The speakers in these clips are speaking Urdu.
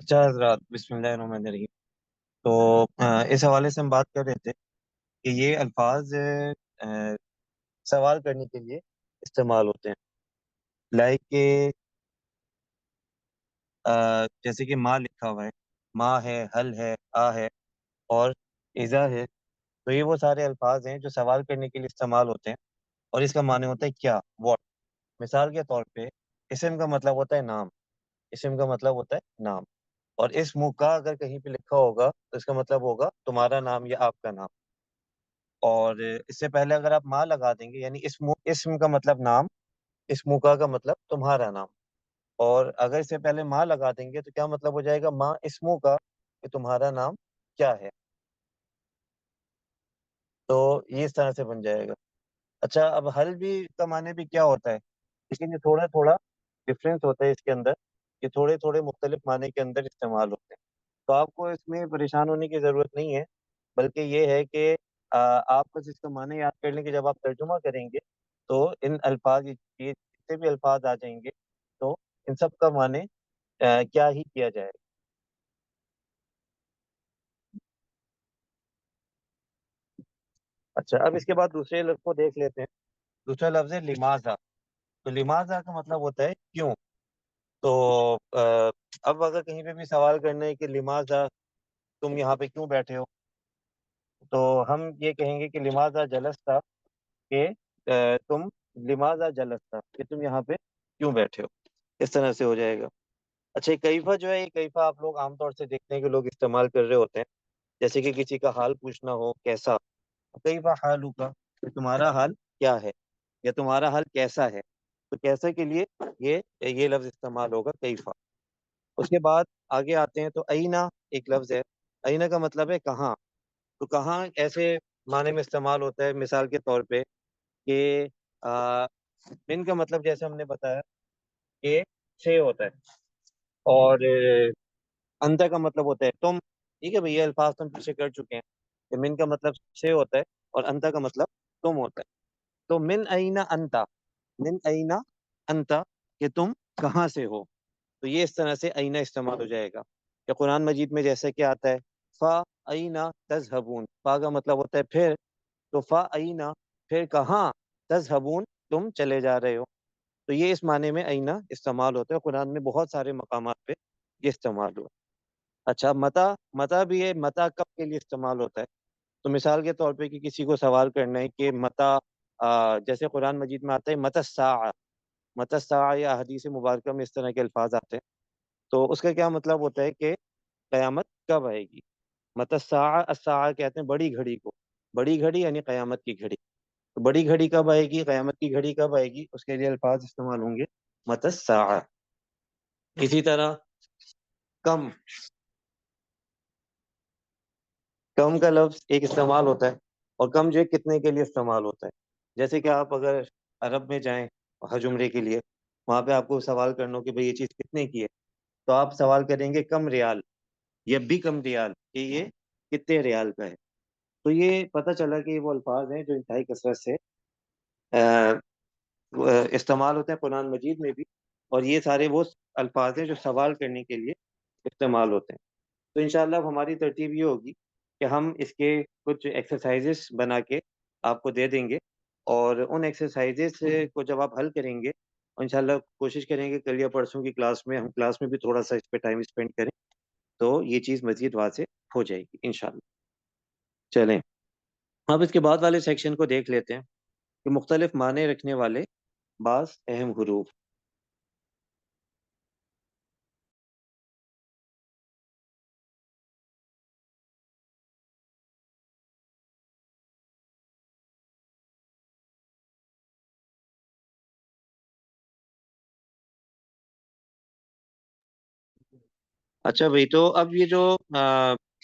اچھا حضرات، بسم اللہ الرحمن الرحیم. تو اس حوالے سے ہم بات کر رہے تھے کہ یہ الفاظ سوال کرنے کے لیے استعمال ہوتے ہیں. لائک کہ جیسے کہ ماں لکھا ہوا ہے، ماں ہے، حل ہے، آ ہے، اور ایزا ہے. تو یہ وہ سارے الفاظ ہیں جو سوال کرنے کے لیے استعمال ہوتے ہیں، اور اس کا معنی ہوتا ہے کیا، واٹ. مثال کے طور پہ اسم کا مطلب ہوتا ہے نام. اسم کا مطلب ہوتا ہے نام. اور اسم کا اگر کہیں پہ لکھا ہوگا تو اس کا مطلب ہوگا تمہارا نام یا آپ کا نام. اور اس سے پہلے اگر آپ ماں لگا دیں گے، یعنی اسم کا مطلب نام، اسم کا مطلب تمہارا نام. اور اگر اس سے پہلے ماں لگا دیں گے تو کیا مطلب ہو جائے گا، ماں اسمو کا، کہ تمہارا نام کیا ہے. تو یہ اس طرح سے بن جائے گا. اچھا، اب حل بھی کا معنی بھی کیا ہوتا ہے، لیکن یہ تھوڑا تھوڑا ڈفرینس ہوتا ہے اس کے اندر. یہ تھوڑے تھوڑے مختلف معنی کے اندر استعمال ہوتے ہیں. تو آپ کو اس میں پریشان ہونے کی ضرورت نہیں ہے، بلکہ یہ ہے کہ آپ بس اس کا معنی یاد کر لیں کہ جب آپ ترجمہ کریں گے تو ان الفاظ، یہ جتنے بھی الفاظ آ جائیں گے تو ان سب کا معنی کیا ہی کیا جائے. اچھا، اب اس کے بعد دوسرے لفظ کو دیکھ لیتے ہیں. دوسرا لفظ ہے لماذا. تو لماذا کا مطلب ہوتا ہے کیوں. تو اب اگر کہیں پہ بھی سوال کرنا ہے کہ لماذا تم یہاں پہ کیوں بیٹھے ہو، تو ہم یہ کہیں گے کہ لماذا جلست، کہ تم لماذا جلست، کہ تم یہاں پہ کیوں بیٹھے ہو. اس طرح سے ہو جائے گا. اچھا، کیفا جو ہے، یہ کیفا آپ لوگ عام طور سے دیکھتے ہیں کہ لوگ استعمال کر رہے ہوتے ہیں. جیسے کہ کسی کا حال پوچھنا ہو، کیسا، کیفا حالو کا، کہ تمہارا حال کیا ہے، یا تمہارا حال کیسا ہے. تو کیسا کے لیے یہ لفظ استعمال ہوگا کیفا. اس کے بعد آگے آتے ہیں تو اینا ایک لفظ ہے. اینا کا مطلب ہے کہاں. تو کہاں ایسے معنی میں استعمال ہوتا ہے، مثال کے طور پہ کہ آ، من کا مطلب جیسے ہم نے بتایا کہ سے ہوتا ہے، اور انتا کا مطلب ہوتا ہے تم. ٹھیک ہے بھئی، یہ الفاظ تو ہم پیچھے کر چکے ہیں کہ من کا مطلب سے ہوتا ہے اور انتا کا مطلب تم ہوتا ہے. تو من اینا انتا، من اینا انتا، کہ تم کہاں سے ہو. تو یہ اس طرح سے اینا استعمال ہو جائے گا. کہ قرآن مجید میں جیسے کہ آتا ہے فا اینا تذہبون، فا کا مطلب ہوتا ہے پھر. تو فا اینا، پھر کہاں، تذہبون، تم چلے جا رہے ہو. تو یہ اس معنی میں اینا استعمال ہوتا ہے. قرآن میں بہت سارے مقامات پہ یہ استعمال ہوا. اچھا، متا، متا بھی ہے. متا کب کے لیے استعمال ہوتا ہے. تو مثال کے طور پہ کہ کسی کو سوال کرنا ہے کہ متا، جیسے قرآن مجید میں آتا ہے متا الساعہ، متا الساعہ، یا حدیث مبارکہ میں اس طرح کے الفاظ آتے ہیں. تو اس کا کیا مطلب ہوتا ہے کہ قیامت کب آئے گی. متا الساعہ، الساعہ کہتے ہیں بڑی گھڑی کو. بڑی گھڑی یعنی قیامت کی گھڑی. تو بڑی گھڑی کب آئے گی، قیامت کی گھڑی کب آئے گی، اس کے لیے الفاظ استعمال ہوں گے متا الساعہ. اسی طرح کم، کم کا لفظ ایک استعمال ہوتا ہے. اور کم جو ہے کتنے کے لیے استعمال ہوتا ہے. جیسے کہ آپ اگر عرب میں جائیں حج عمرے کے لیے، وہاں پہ آپ کو سوال کرنا ہو کہ بھئی یہ چیز کتنے کی ہے، تو آپ سوال کریں گے کم ریال، یا بھی کم ریال، کہ یہ کتنے ریال کا ہے. تو یہ پتہ چلا کہ یہ وہ الفاظ ہیں جو انتہائی کثرت سے استعمال ہوتے ہیں قرآن مجید میں بھی. اور یہ سارے وہ الفاظ ہیں جو سوال کرنے کے لیے استعمال ہوتے ہیں. تو انشاءاللہ اب ہماری ترتیب یہ ہوگی کہ ہم اس کے کچھ ایکسرسائزز بنا کے آپ کو دے دیں گے. اور ان ایکسرسائزز کو جب آپ حل کریں گے، اور انشاءاللہ کوشش کریں گے کل یا پرسوں کی کلاس میں ہم کلاس میں بھی تھوڑا سا اس پہ ٹائم اسپینڈ کریں، تو یہ چیز مزید واضح ہو جائے گی انشاءاللہ. چلیں، اب اس کے بعد والے سیکشن کو دیکھ لیتے ہیں کہ مختلف معنی رکھنے والے بعض اہم حروف. اچھا بھائی، تو اب یہ جو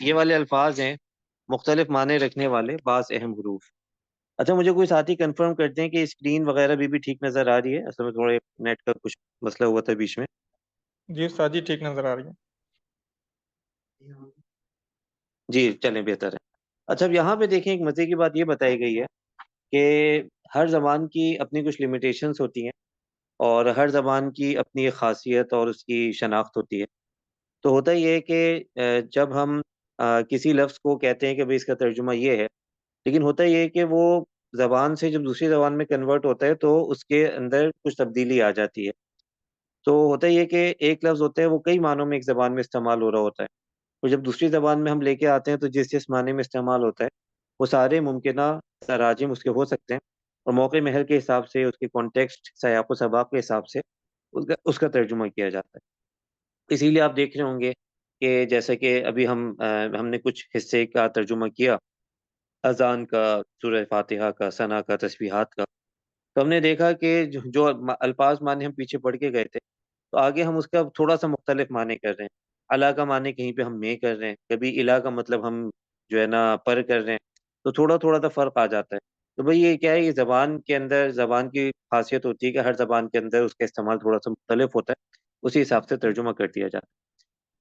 یہ والے الفاظ ہیں مختلف معنی رکھنے والے بعض اہم حروف. اچھا، مجھے کوئی ساتھی کنفرم کرتے ہیں کہ اسکرین وغیرہ بھی ٹھیک نظر آ رہی ہے. اصل میں تھوڑے نیٹ کا کچھ مسئلہ ہوا تھا بیچ میں. جی استاد جی، ٹھیک نظر آ رہی ہے. جی چلیں، بہتر ہے. اچھا، اب یہاں پہ دیکھیں ایک مزے کی بات یہ بتائی گئی ہے کہ ہر زبان کی اپنی کچھ لمیٹیشنس ہوتی ہیں، اور ہر زبان کی اپنی ایک خاصیت اور اس کی شناخت ہوتی ہے. تو ہوتا یہ ہے کہ جب ہم کسی لفظ کو کہتے ہیں کہ بھئی اس کا ترجمہ یہ ہے، لیکن ہوتا یہ ہے کہ وہ زبان سے جب دوسری زبان میں کنورٹ ہوتا ہے تو اس کے اندر کچھ تبدیلی آ جاتی ہے۔ تو ہوتا یہ ہے کہ ایک لفظ ہوتا ہے وہ کئی معنوں میں ایک زبان میں استعمال ہو رہا ہوتا ہے، اور جب دوسری زبان میں ہم لے کے آتے ہیں تو جس جس معنی میں استعمال ہوتا ہے وہ سارے ممکنہ تراجم اس کے ہو سکتے ہیں، اور موقع محل کے حساب سے، اس کے کانٹیکسٹ، سیاق و سباق کے حساب سے اس کا ترجمہ کیا جاتا ہے۔ اسی لیے آپ دیکھ رہے ہوں گے کہ جیسے کہ ابھی ہم نے کچھ حصے کا ترجمہ کیا، اذان کا، سورہ فاتحہ کا، ثنا کا، تسبیحات کا، تو ہم نے دیکھا کہ جو الفاظ معنی ہم پیچھے پڑھ کے گئے تھے، تو آگے ہم اس کا تھوڑا سا مختلف معنی کر رہے ہیں۔ اللہ کا معنی کہیں پہ ہم میں کر رہے ہیں، کبھی الہ کا مطلب ہم جو ہے نا پر کر رہے ہیں، تو تھوڑا تھوڑا سا فرق آ جاتا ہے۔ تو بھئی یہ کیا ہے، یہ زبان کے اندر زبان کی خاصیت ہوتی ہے کہ ہر زبان کے اندر اس کا استعمال تھوڑا سا مختلف ہوتا ہے، اسی حساب سے ترجمہ کر دیا جاتا ہے۔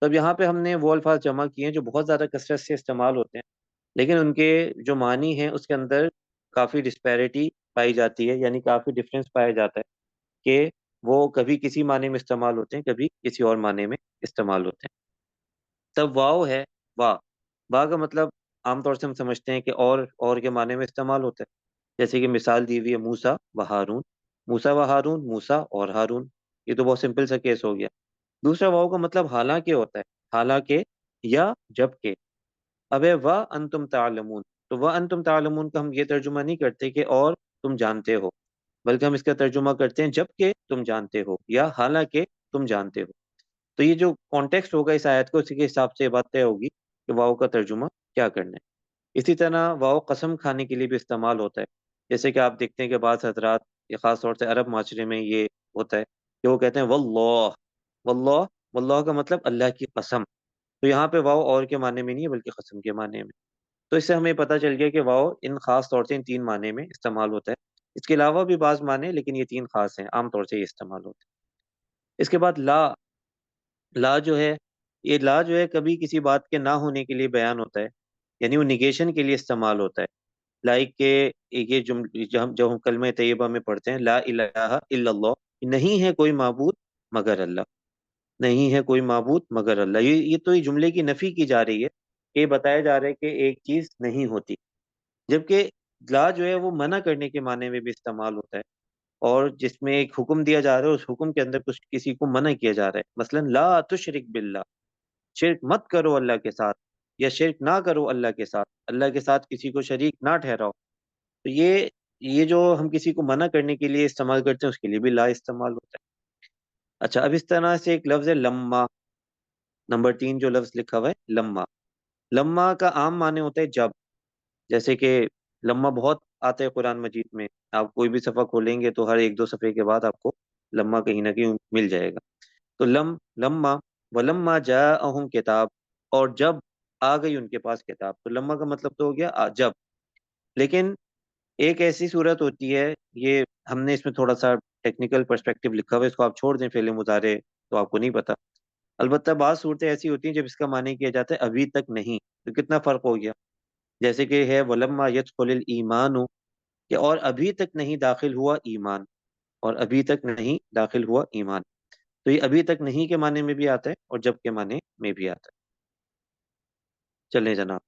تب یہاں پہ ہم نے وہ الفاظ جمع کیے ہیں جو بہت زیادہ کثرت سے استعمال ہوتے ہیں، لیکن ان کے جو معنی ہیں اس کے اندر کافی ڈسپیرٹی پائی جاتی ہے، یعنی کافی ڈفرینس پایا جاتا ہے کہ وہ کبھی کسی معنی میں استعمال ہوتے ہیں، کبھی کسی اور معنی میں استعمال ہوتے ہیں۔ تب واو ہے، واہ، واہ کا مطلب عام طور سے ہم سمجھتے ہیں کہ اور کے معنی میں استعمال ہوتا ہے، جیسے کہ مثال دی ہوئی ہے موسیٰ و ہارون، موسیٰ و ہارون، موسیٰ اور ہارون، یہ تو بہت سمپل سا کیس ہو گیا۔ دوسرا واو کا مطلب حالانکہ ہوتا ہے، حالانکہ یا جب کہ۔ اب ہے و انتم تعلمون، تو و انتم تعلمون کا ہم یہ ترجمہ نہیں کرتے کہ اور تم جانتے ہو، بلکہ ہم اس کا ترجمہ کرتے ہیں جب کہ تم جانتے ہو یا حالانکہ تم جانتے ہو۔ تو یہ جو کانٹیکسٹ ہوگا اس آیت کو، اسی کے حساب سے یہ بات طے ہوگی کہ واو کا ترجمہ کیا کرنا ہے۔ اسی طرح واو قسم کھانے کے لیے بھی استعمال ہوتا ہے، جیسے کہ آپ دیکھتے ہیں کہ بعض حضرات، یہ خاص طور سے عرب معاشرے میں یہ ہوتا ہے کہ وہ کہتے ہیں واللہ، واللہ، واللہ کا مطلب اللہ کی قسم، تو یہاں پہ واو اور کے معنی میں نہیں ہے بلکہ قسم کے معنی میں۔ تو اس سے ہمیں پتہ چل گیا کہ واو ان خاص طور سے ان تین معنی میں استعمال ہوتا ہے، اس کے علاوہ بھی بعض معنی، لیکن یہ تین خاص ہیں، عام طور سے یہ استعمال ہوتے ہیں۔ اس کے بعد لا، لا جو ہے، یہ لا جو ہے کبھی کسی بات کے نہ ہونے کے لیے بیان ہوتا ہے، یعنی وہ نیگیشن کے لیے استعمال ہوتا ہے، لائک کہ یہ جب ہم کلمہ طیبہ میں پڑھتے ہیں لا الہ الا اللہ، نہیں ہے کوئی معبود مگر اللہ، نہیں ہے کوئی معبود مگر اللہ، یہ تو یہ جملے کی نفی کی جا رہی ہے، کہ یہ بتایا جا رہا ہے کہ ایک چیز نہیں ہوتی، جبکہ لا جو ہے وہ منع کرنے کے معنی میں بھی استعمال ہوتا ہے، اور جس میں ایک حکم دیا جا رہا ہے، اس حکم کے اندر کچھ کسی کو منع کیا جا رہا ہے، مثلا لا تشرک باللہ، شرک مت کرو اللہ کے ساتھ، یا شرک نہ کرو اللہ کے ساتھ، اللہ کے ساتھ کسی کو شریک نہ ٹھہراؤ، تو یہ جو ہم کسی کو منع کرنے کے لیے استعمال کرتے ہیں اس کے لیے بھی لا استعمال ہوتا ہے۔ اچھا، اب اس طرح سے ایک لفظ ہے لما، نمبر 3 جو لفظ لکھا ہوا ہے لما، لما کا عام معنی ہوتا ہے جب، جیسے کہ لما بہت آتا ہے قرآن مجید میں، آپ کوئی بھی صفحہ کھولیں گے تو ہر ایک دو صفحے کے بعد آپ کو لما کہیں نہ کہیں مل جائے گا۔ تو لما، ولما جاءہم کتاب، اور جب آ گئی ان کے پاس کتاب، تو لما کا مطلب تو ہو گیا جب، لیکن ایک ایسی صورت ہوتی ہے، یہ ہم نے اس میں تھوڑا سا ٹیکنیکل پرسپیکٹو لکھا ہوا ہے، اس کو آپ چھوڑ دیں فعل مضارع تو آپ کو نہیں پتا، البتہ بعض صورتیں ایسی ہوتی ہیں جب اس کا معنی کیا جاتا ہے ابھی تک نہیں، تو کتنا فرق ہو گیا، جیسے کہ ہے ولما يدخل الایمان، کہ اور ابھی تک نہیں داخل ہوا ایمان، اور ابھی تک نہیں داخل ہوا ایمان، تو یہ ابھی تک نہیں کے معنی میں بھی آتا ہے اور جب کے معنی میں بھی آتا ہے۔ چلیں جناب،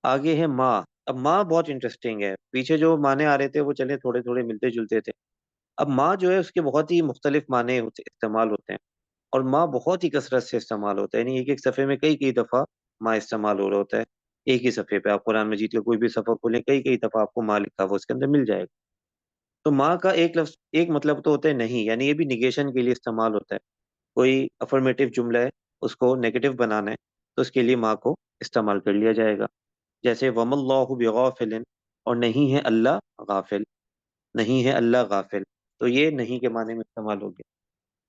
آگے ہے ماں۔ اب ماں بہت انٹرسٹنگ ہے، پیچھے جو معنی آ رہے تھے وہ چلے تھوڑے تھوڑے ملتے جلتے تھے، اب ماں جو ہے اس کے بہت ہی مختلف معنی استعمال ہوتے ہیں، اور ماں بہت ہی کثرت سے استعمال ہوتا ہے، یعنی ایک ایک صفحے میں کئی کئی دفعہ ماں استعمال ہو رہا ہوتا ہے، ایک ہی صفحے پہ آپ قرآن مجید کا کوئی بھی صفحہ کھولیں کئی کئی دفعہ آپ کو ماں لکھا ہوا اس کے اندر مل جائے گا۔ تو ماں کا ایک لفظ، ایک مطلب تو ہوتا ہے نہیں، یعنی یہ بھی نگیشن کے لیے استعمال ہوتا ہے، کوئی افرمیٹو جملہ ہے اس کو نیگیٹو بنانا ہے تو اس کے لیے ماں کو استعمال کر لیا جائے گا، جیسے وم اللہ بغافل، اور نہیں ہے اللہ غافل، نہیں ہے اللہ غافل، تو یہ نہیں کے معنی میں استعمال ہو گیا۔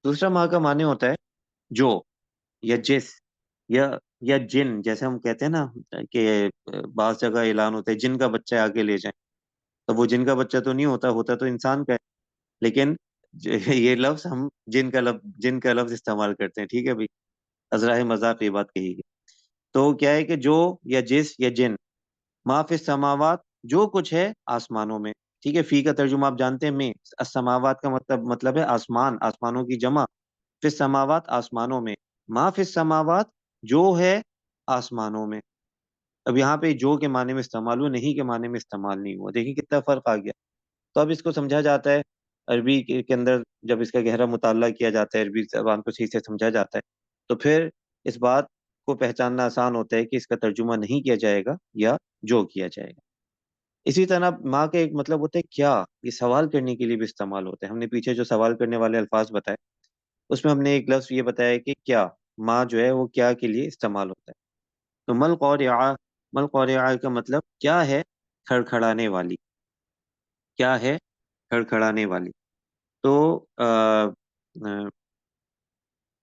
دوسرا ماں کا معنی ہوتا ہے جو، یا جس، یا یا جن، جیسے ہم کہتے ہیں نا کہ بعض جگہ اعلان ہوتا ہے جن کا بچہ آگے لے جائیں، تو وہ جن کا بچہ تو نہیں ہوتا، ہوتا تو انسان کا ہے، لیکن یہ لفظ ہم جن کا لفظ استعمال کرتے ہیں، ٹھیک ہے بھائی، ازراہ مذاق یہ بات کہی گئی۔ تو کیا ہے کہ جو، یا جس، یا جن، ما فی السماوات، جو کچھ ہے آسمانوں میں، ٹھیک ہے، فی کا ترجمہ آپ جانتے ہیں میں، السماوات کا مطلب ہے آسمان، آسمانوں کی جمع، فی السماوات آسمانوں میں، ما فی السماوات جو ہے آسمانوں میں. اب یہاں پہ جو کے معنی میں استعمال ہوا، نہیں کے معنی میں استعمال نہیں ہوا. دیکھیں کتنا فرق آ گیا. تو اب اس کو سمجھا جاتا ہے عربی کے اندر، جب اس کا گہرا مطالعہ کیا جاتا ہے، عربی زبان کو صحیح سے سمجھا جاتا ہے، تو پھر اس بات کو پہچاننا آسان ہوتا ہے کہ اس کا ترجمہ نہیں کیا جائے گا یا جو کیا جائے گا. اسی طرح ماں کا ایک مطلب ہوتا ہے کیا، یہ سوال کرنے کے لیے بھی استعمال ہوتا ہے. ہم نے پیچھے جو سوال کرنے والے الفاظ بتائے اس میں ہم نے ایک لفظ یہ بتایا کہ کیا، ماں جو ہے وہ کیا کے لیے استعمال ہوتا ہے. تو مل قارعہ، مل قارعہ کا مطلب کیا ہے، کھڑکھڑانے والی. کیا ہے، کھڑکھڑانے والی. تو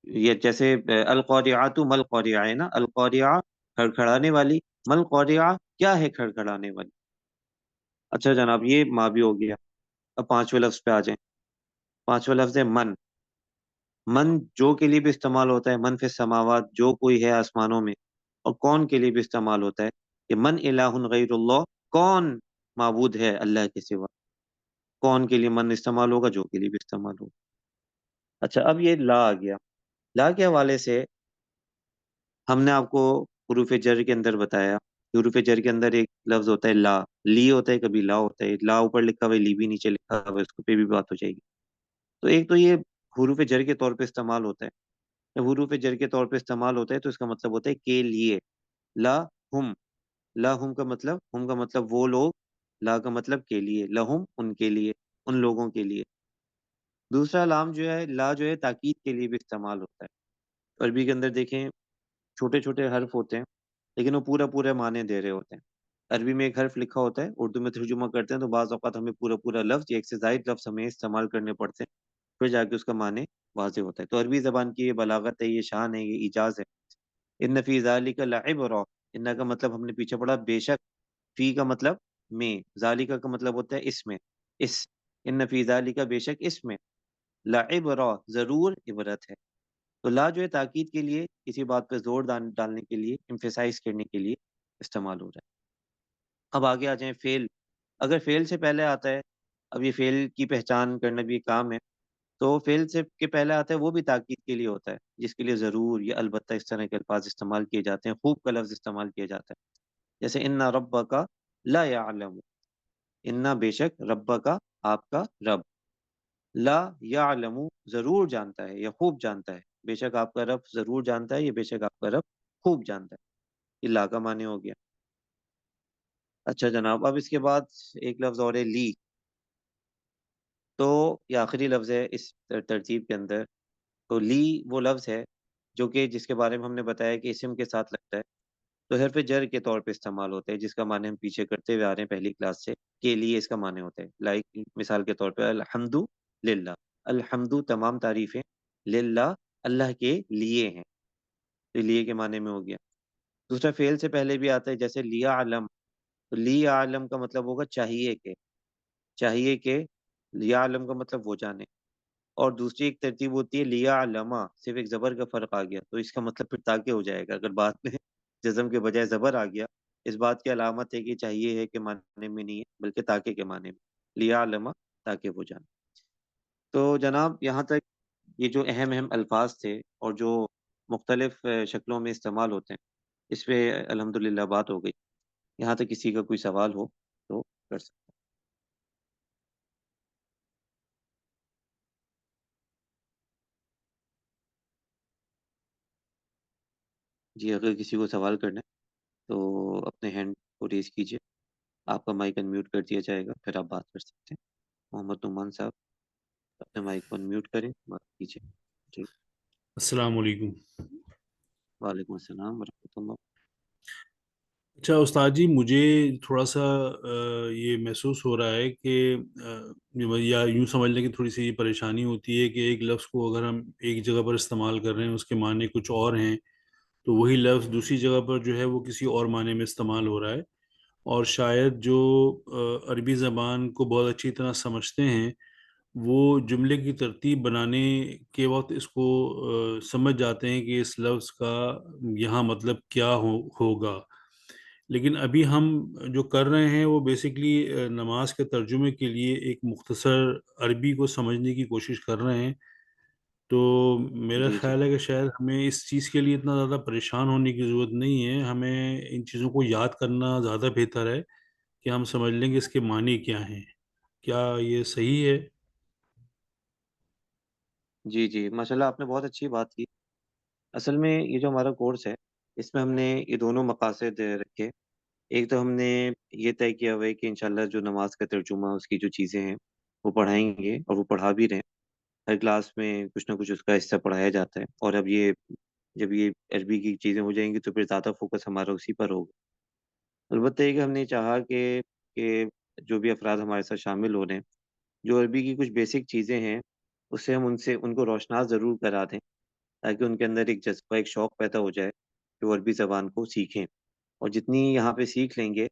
یہ جیسے القارعات مل قارعہ ہے نا، القارعہ کھڑکھڑانے والی، مل قارعہ کیا ہے کھڑکھڑانے والی. اچھا جناب، یہ ماں بھی ہو گیا. اب پانچویں لفظ پہ آ جائیں. پانچواں لفظ ہے من. من جو کے لیے بھی استعمال ہوتا ہے، من فی السماوات جو کوئی ہے آسمانوں میں. اور کون کے لیے بھی استعمال ہوتا ہے کہ من الہ غیر اللہ، کون معبود ہے اللہ کے سوا. کون کے لیے من استعمال ہوگا، جو کے لیے بھی استعمال ہوگا. اچھا اب یہ لا آ گیا. لا کے حوالے سے ہم نے آپ کو حروف جر کے اندر بتایا کہ حروف جر کے اندر ایک لفظ ہوتا ہے لا. لی ہوتا ہے، کبھی لا ہوتا ہے. لا اوپر لکھا ہوا ہے، لی بھی نیچے لکھا ہوا ہے، اس پہ بھی بات ہو جائے گی. تو ایک تو یہ حروف جر کے طور پہ استعمال ہوتا ہے. جب حروف جر کے طور پہ استعمال ہوتا ہے تو اس کا مطلب ہوتا ہے کے لیے. لا ہم، لا ہم کا مطلب، ہم کا مطلب وہ لوگ، لا کا مطلب کے لیے، لہم ان کے لیے، ان لوگوں کے لیے. دوسرا لام جو ہے، لا جو ہے تاکید کے لیے بھی استعمال ہوتا ہے. عربی کے اندر دیکھیں چھوٹے چھوٹے حرف ہوتے ہیں لیکن وہ پورا پورا معنی دے رہے ہوتے ہیں. عربی میں ایک حرف لکھا ہوتا ہے، اردو میں ترجمہ کرتے ہیں تو بعض اوقات ہمیں پورا پورا لفظ یا ایک سے زائد لفظ ہمیں استعمال کرنے پڑتے ہیں، پھر جا کے اس کا معنی واضح ہوتا ہے. تو عربی زبان کی یہ بلاغت ہے، یہ شان ہے، یہ اعجاز ہے. ان فی ذالک لعبرہ، ان کا مطلب ہم نے پیچھے پڑھا بے شک، فی کا مطلب میں، ذالک کا مطلب ہوتا ہے اس میں، اس. ان فی ذالک بے شک اس میں، لعبرہ ضرور عبرت ہے. تو لا جو ہے تاکید کے لیے، کسی بات پہ زور ڈالنے کے لیے، امفیسائز کرنے کے لیے استعمال ہو رہا ہے. اب آگے آ جائیں فعل. اگر فعل سے پہلے آتا ہے، اب یہ فعل کی پہچان کرنا بھی ایک کام ہے. تو فعل سے کے پہلے آتا ہے وہ بھی تاکید کے لیے ہوتا ہے، جس کے لیے ضرور یا البتہ اس طرح کے الفاظ استعمال کیے جاتے ہیں، خوب کا لفظ استعمال کیا جاتا ہے. جیسے ان ربک لا یعلم، ان بے شک رب کا آپ کا رب، لا یعلم ضرور جانتا ہے یا خوب جانتا ہے. بے شک آپ کا رب ضرور جانتا ہے، یہ بے شک آپ کا رب خوب جانتا ہے. یہ لا کا معنی ہو گیا. اچھا جناب، اب اس کے بعد ایک لفظ اور ہے لی. تو یہ آخری لفظ ہے اس ترتیب کے اندر. تو لی وہ لفظ ہے جو کہ جس کے بارے میں ہم نے بتایا کہ اسم کے ساتھ لگتا ہے، تو حرف جر کے طور پہ استعمال ہوتے ہیں، جس کا معنی ہم پیچھے کرتے ہوئے آ رہے ہیں پہلی کلاس سے. کے لیے اس کا معنی ہوتا ہے. لائک مثال کے طور پہ الحمد للہ، الحمد تمام تعریفیں، للہ اللہ کے لیے ہیں. تو لیے کے معنی میں ہو گیا. دوسرا فعل سے پہلے بھی آتا ہے، جیسے لیا علم. تو لیا علم کا مطلب ہوگا چاہیے کہ، چاہیے کہ. لیا علم کا مطلب وہ جانے. اور دوسری ایک ترتیب ہوتی ہے لیا علما، صرف ایک زبر کا فرق آ گیا تو اس کا مطلب پھر تاکہ ہو جائے گا. اگر بات میں جزم کے بجائے زبر آ گیا، اس بات کی علامت ہے کہ چاہیے ہے کے معنی میں نہیں ہے بلکہ تاکہ کے معنی میں. لیا علما تاکہ وہ جانے. تو جناب یہاں تک یہ جو اہم اہم الفاظ تھے اور جو مختلف شکلوں میں استعمال ہوتے ہیں، اس پہ الحمدللہ بات ہو گئی. یہاں تک کسی کا کوئی سوال ہو تو کر سکتے ہیں. جی اگر کسی کو سوال کرنا ہے تو اپنے ہینڈ کو ریز کیجیے، آپ کا مائک انمیوٹ کر دیا جائے گا، پھر آپ بات کر سکتے ہیں. محمد نعمان صاحب اپنے مائک کو انمیوٹ کریں، بات کیجیے. جی. السلام علیکم. وعلیکم السلام ورحمۃ اللہ. اچھا استاد جی، مجھے تھوڑا سا یہ محسوس ہو رہا ہے کہ یا یوں سمجھ لیں کہ تھوڑی سی یہ پریشانی ہوتی ہے کہ ایک لفظ کو اگر ہم ایک جگہ پر استعمال کر رہے ہیں، اس کے معنی کچھ اور ہیں، تو وہی لفظ دوسری جگہ پر جو ہے وہ کسی اور معنی میں استعمال ہو رہا ہے. اور شاید جو عربی زبان کو بہت اچھی طرح سمجھتے ہیں، وہ جملے کی ترتیب بنانے کے وقت اس کو سمجھ جاتے ہیں کہ اس لفظ کا یہاں مطلب کیا ہوگا. لیکن ابھی ہم جو کر رہے ہیں وہ بیسیکلی نماز کے ترجمے کے لیے ایک مختصر عربی کو سمجھنے کی کوشش کر رہے ہیں. تو میرا جی جی خیال ہے کہ شاید ہمیں اس چیز کے لیے اتنا زیادہ پریشان ہونے کی ضرورت نہیں ہے. ہمیں ان چیزوں کو یاد کرنا زیادہ بہتر ہے کہ ہم سمجھ لیں گے اس کے معنی کیا ہیں. کیا یہ صحیح ہے؟ جی جی، ماشاء اللہ آپ نے بہت اچھی بات کی. اصل میں یہ جو ہمارا کورس ہے، اس میں ہم نے یہ دونوں مقاصد رکھے. ایک تو ہم نے یہ طے کیا ہوا ہے کہ انشاءاللہ جو نماز کا ترجمہ، اس کی جو چیزیں ہیں وہ پڑھائیں گے، اور وہ پڑھا بھی رہے ہیں. ہر کلاس میں کچھ نہ کچھ اس کا حصہ پڑھایا جاتا ہے. اور اب یہ جب یہ عربی کی چیزیں ہو جائیں گی تو پھر زیادہ فوکس ہمارا اسی پر ہوگا. البتہ یہ کہ ہم نے چاہا کہ جو بھی افراد ہمارے ساتھ شامل ہو رہے ہیں، جو عربی کی کچھ بیسک چیزیں ہیں اس سے ہم ان کو روشناس ضرور کرا دیں، تاکہ ان کے اندر ایک جذبہ، ایک شوق پیدا ہو جائے کہ وہ عربی زبان کو سیکھیں. اور جتنی یہاں پہ سیکھ لیں گے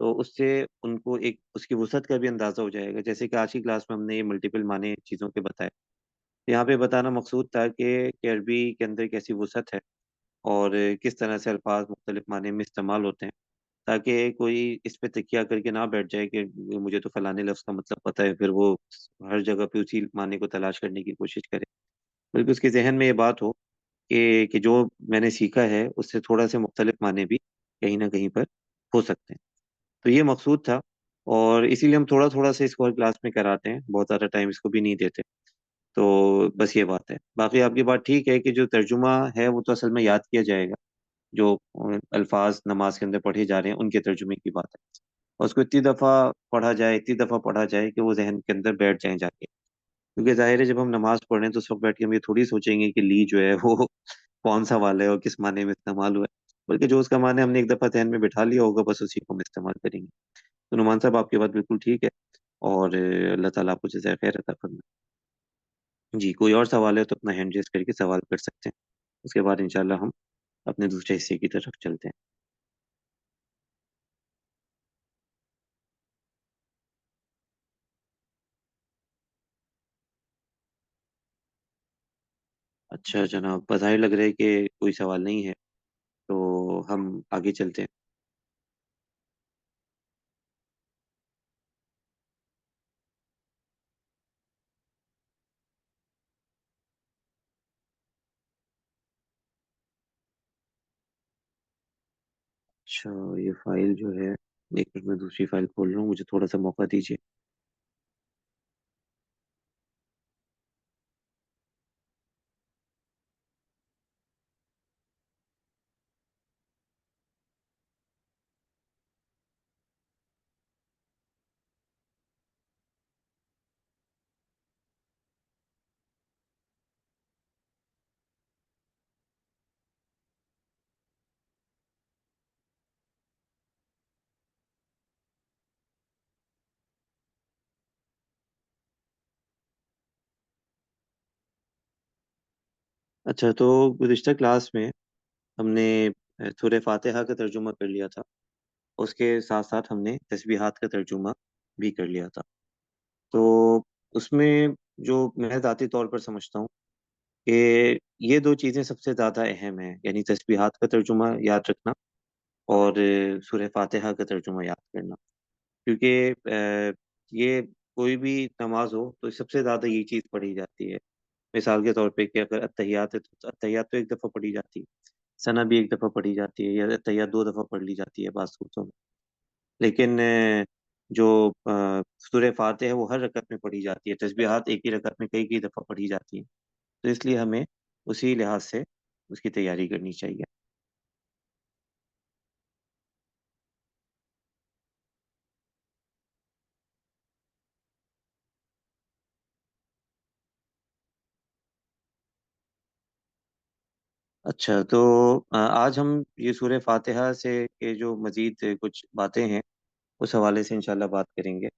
تو اس سے ان کو ایک اس کی وسعت کا بھی اندازہ ہو جائے گا. جیسے کہ آج کی کلاس میں ہم نے یہ ملٹیپل معنی چیزوں کے بتائے. یہاں پہ بتانا مقصود تھا کہ عربی کے اندر کیسی وسعت ہے، اور کس طرح سے الفاظ مختلف معنی میں استعمال ہوتے ہیں، تاکہ کوئی اس پہ تکیہ کر کے نہ بیٹھ جائے کہ مجھے تو فلانے لفظ کا مطلب پتہ ہے، پھر وہ ہر جگہ پہ اسی معنی کو تلاش کرنے کی کوشش کرے. بلکہ اس کے ذہن میں یہ بات ہو کہ جو میں نے سیکھا ہے اس سے تھوڑا سے مختلف معنی بھی کہیں نہ کہیں پر ہو سکتے ہیں. تو یہ مقصود تھا، اور اسی لیے ہم تھوڑا تھوڑا سے اس کو ہر کلاس میں کراتے ہیں، بہت زیادہ ٹائم اس کو بھی نہیں دیتے. تو بس یہ بات ہے. باقی آپ کی بات ٹھیک ہے کہ جو ترجمہ ہے وہ تو اصل میں یاد کیا جائے گا. جو الفاظ نماز کے اندر پڑھے جا رہے ہیں ان کے ترجمے کی بات ہے. اور اس کو اتنی دفعہ پڑھا جائے، اتنی دفعہ پڑھا جائے کہ وہ ذہن کے اندر بیٹھ جائیں جا کے. کیونکہ ظاہر ہے جب ہم نماز پڑھ رہے ہیں تو اس وقت بیٹھ کے ہم یہ تھوڑی سوچیں گے کہ لی جو ہے وہ کون سا والا ہے اور کس معنی میں استعمال ہوا ہے. بلکہ جو اس کا معنی ہم نے ایک دفعہ ذہن میں بٹھا لیا ہوگا، بس اسی کو ہم استعمال کریں گے. تو نعمان صاحب آپ کی بات بالکل ٹھیک ہے، اور اللہ تعالیٰ آپ کو جزائے خیر عطا فرمائے. جی، کوئی اور سوال ہے تو اپنا ہینڈ ریز کر کے سوال کر سکتے ہیں. اس کے بعد انشاءاللہ ہم اپنے دوسرے حصے کی طرف چلتے ہیں. اچھا جناب، بظاہر لگ رہا ہے کہ کوئی سوال نہیں ہے، تو ہم آگے چلتے ہیں. اچھا، یہ فائل جو ہے، ایک منٹ میں دوسری فائل کھول رہا ہوں، مجھے تھوڑا سا موقع دیجیے. اچھا، تو گزشتہ کلاس میں ہم نے سورہ فاتحہ کا ترجمہ کر لیا تھا. اس کے ساتھ ساتھ ہم نے تسبیحات کا ترجمہ بھی کر لیا تھا. تو اس میں جو میں ذاتی طور پر سمجھتا ہوں کہ یہ دو چیزیں سب سے زیادہ اہم ہیں، یعنی تسبیحات کا ترجمہ یاد رکھنا اور سورہ فاتحہ کا ترجمہ یاد کرنا. کیونکہ یہ کوئی بھی نماز ہو تو سب سے زیادہ یہ چیز پڑھی جاتی ہے. مثال کے طور پہ کہ اگر اتحیات ہے تو اتحیات تو ایک دفعہ پڑھی جاتی ہے، ثنا بھی ایک دفعہ پڑھی جاتی ہے، یا اتحیات دو دفعہ پڑھ لی جاتی ہے بعض صورتوں میں. لیکن جو سورہ فاتحہ ہے وہ ہر رکعت میں پڑھی جاتی ہے. تسبیحات ایک ہی رکعت میں کئی کئی دفعہ پڑھی جاتی ہیں. تو اس لیے ہمیں اسی لحاظ سے اس کی تیاری کرنی چاہیے. اچھا، تو آج ہم یہ سورہ فاتحہ سے کے جو مزید کچھ باتیں ہیں اس حوالے سے انشاءاللہ بات کریں گے.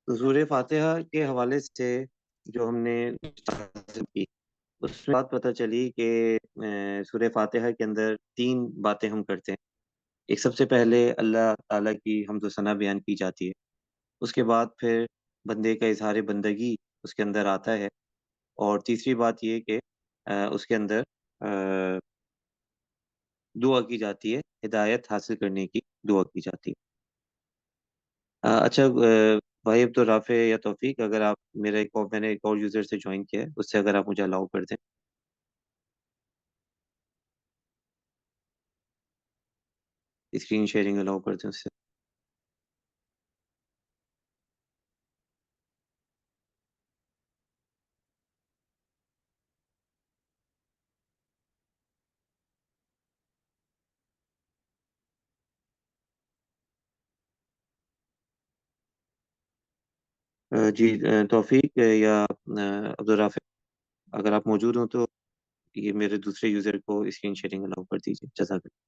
تو سورہ فاتحہ کے حوالے سے جو ہم نے کی، اس میں بات پتہ چلی کہ سورہ فاتحہ کے اندر تین باتیں ہم کرتے ہیں. ایک، سب سے پہلے اللہ تعالیٰ کی حمد و ثنا بیان کی جاتی ہے. اس کے بعد پھر بندے کا اظہار بندگی اس کے اندر آتا ہے، اور تیسری بات یہ کہ اس کے اندر دعا کی جاتی ہے، ہدایت حاصل کرنے کی دعا کی جاتی ہے۔ اچھا بھائی عبد الرافع یا توفیق، اگر آپ میں نے ایک اور یوزر سے جوائن کیا ہے، اس سے اگر آپ مجھے الاؤ کر دیں، اسکرین شیئرنگ الاؤ کر دیں اس سے۔ جی توفیق یا عبد الرافع، اگر آپ موجود ہوں تو یہ میرے دوسرے یوزر کو اسکرین شیئرنگ الاؤ کر دیجیے، جزاک اللہ۔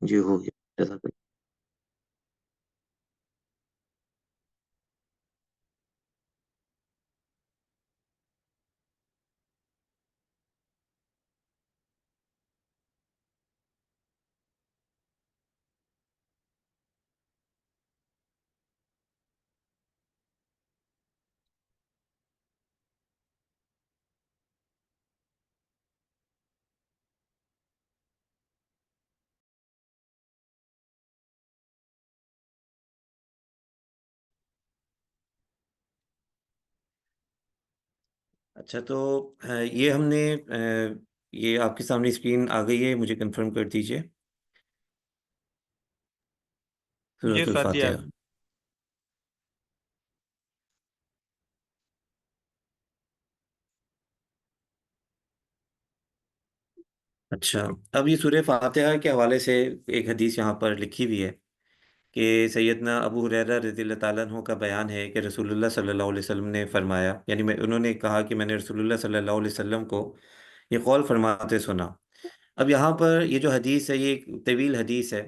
جی ہو گیا، جزاک اللہ۔ اچھا تو یہ ہم نے یہ آپ کے سامنے اسکرین آ گئی ہے، مجھے کنفرم کر دیجیے، جی سورۃ استاد جی الفاتحہ۔ اچھا، اب یہ سورہ فاتحہ کے حوالے سے ایک حدیث یہاں پر لکھی ہوئی ہے کہ سیدنا ابو ہریرہ رضی اللہ تعالیٰ عنہ کا بیان ہے کہ رسول اللہ صلی اللہ علیہ وسلم نے فرمایا، یعنی انہوں نے کہا کہ میں نے رسول اللہ صلی اللہ علیہ وسلم کو یہ قول فرماتے سنا۔ اب یہاں پر یہ جو حدیث ہے یہ ایک طویل حدیث ہے،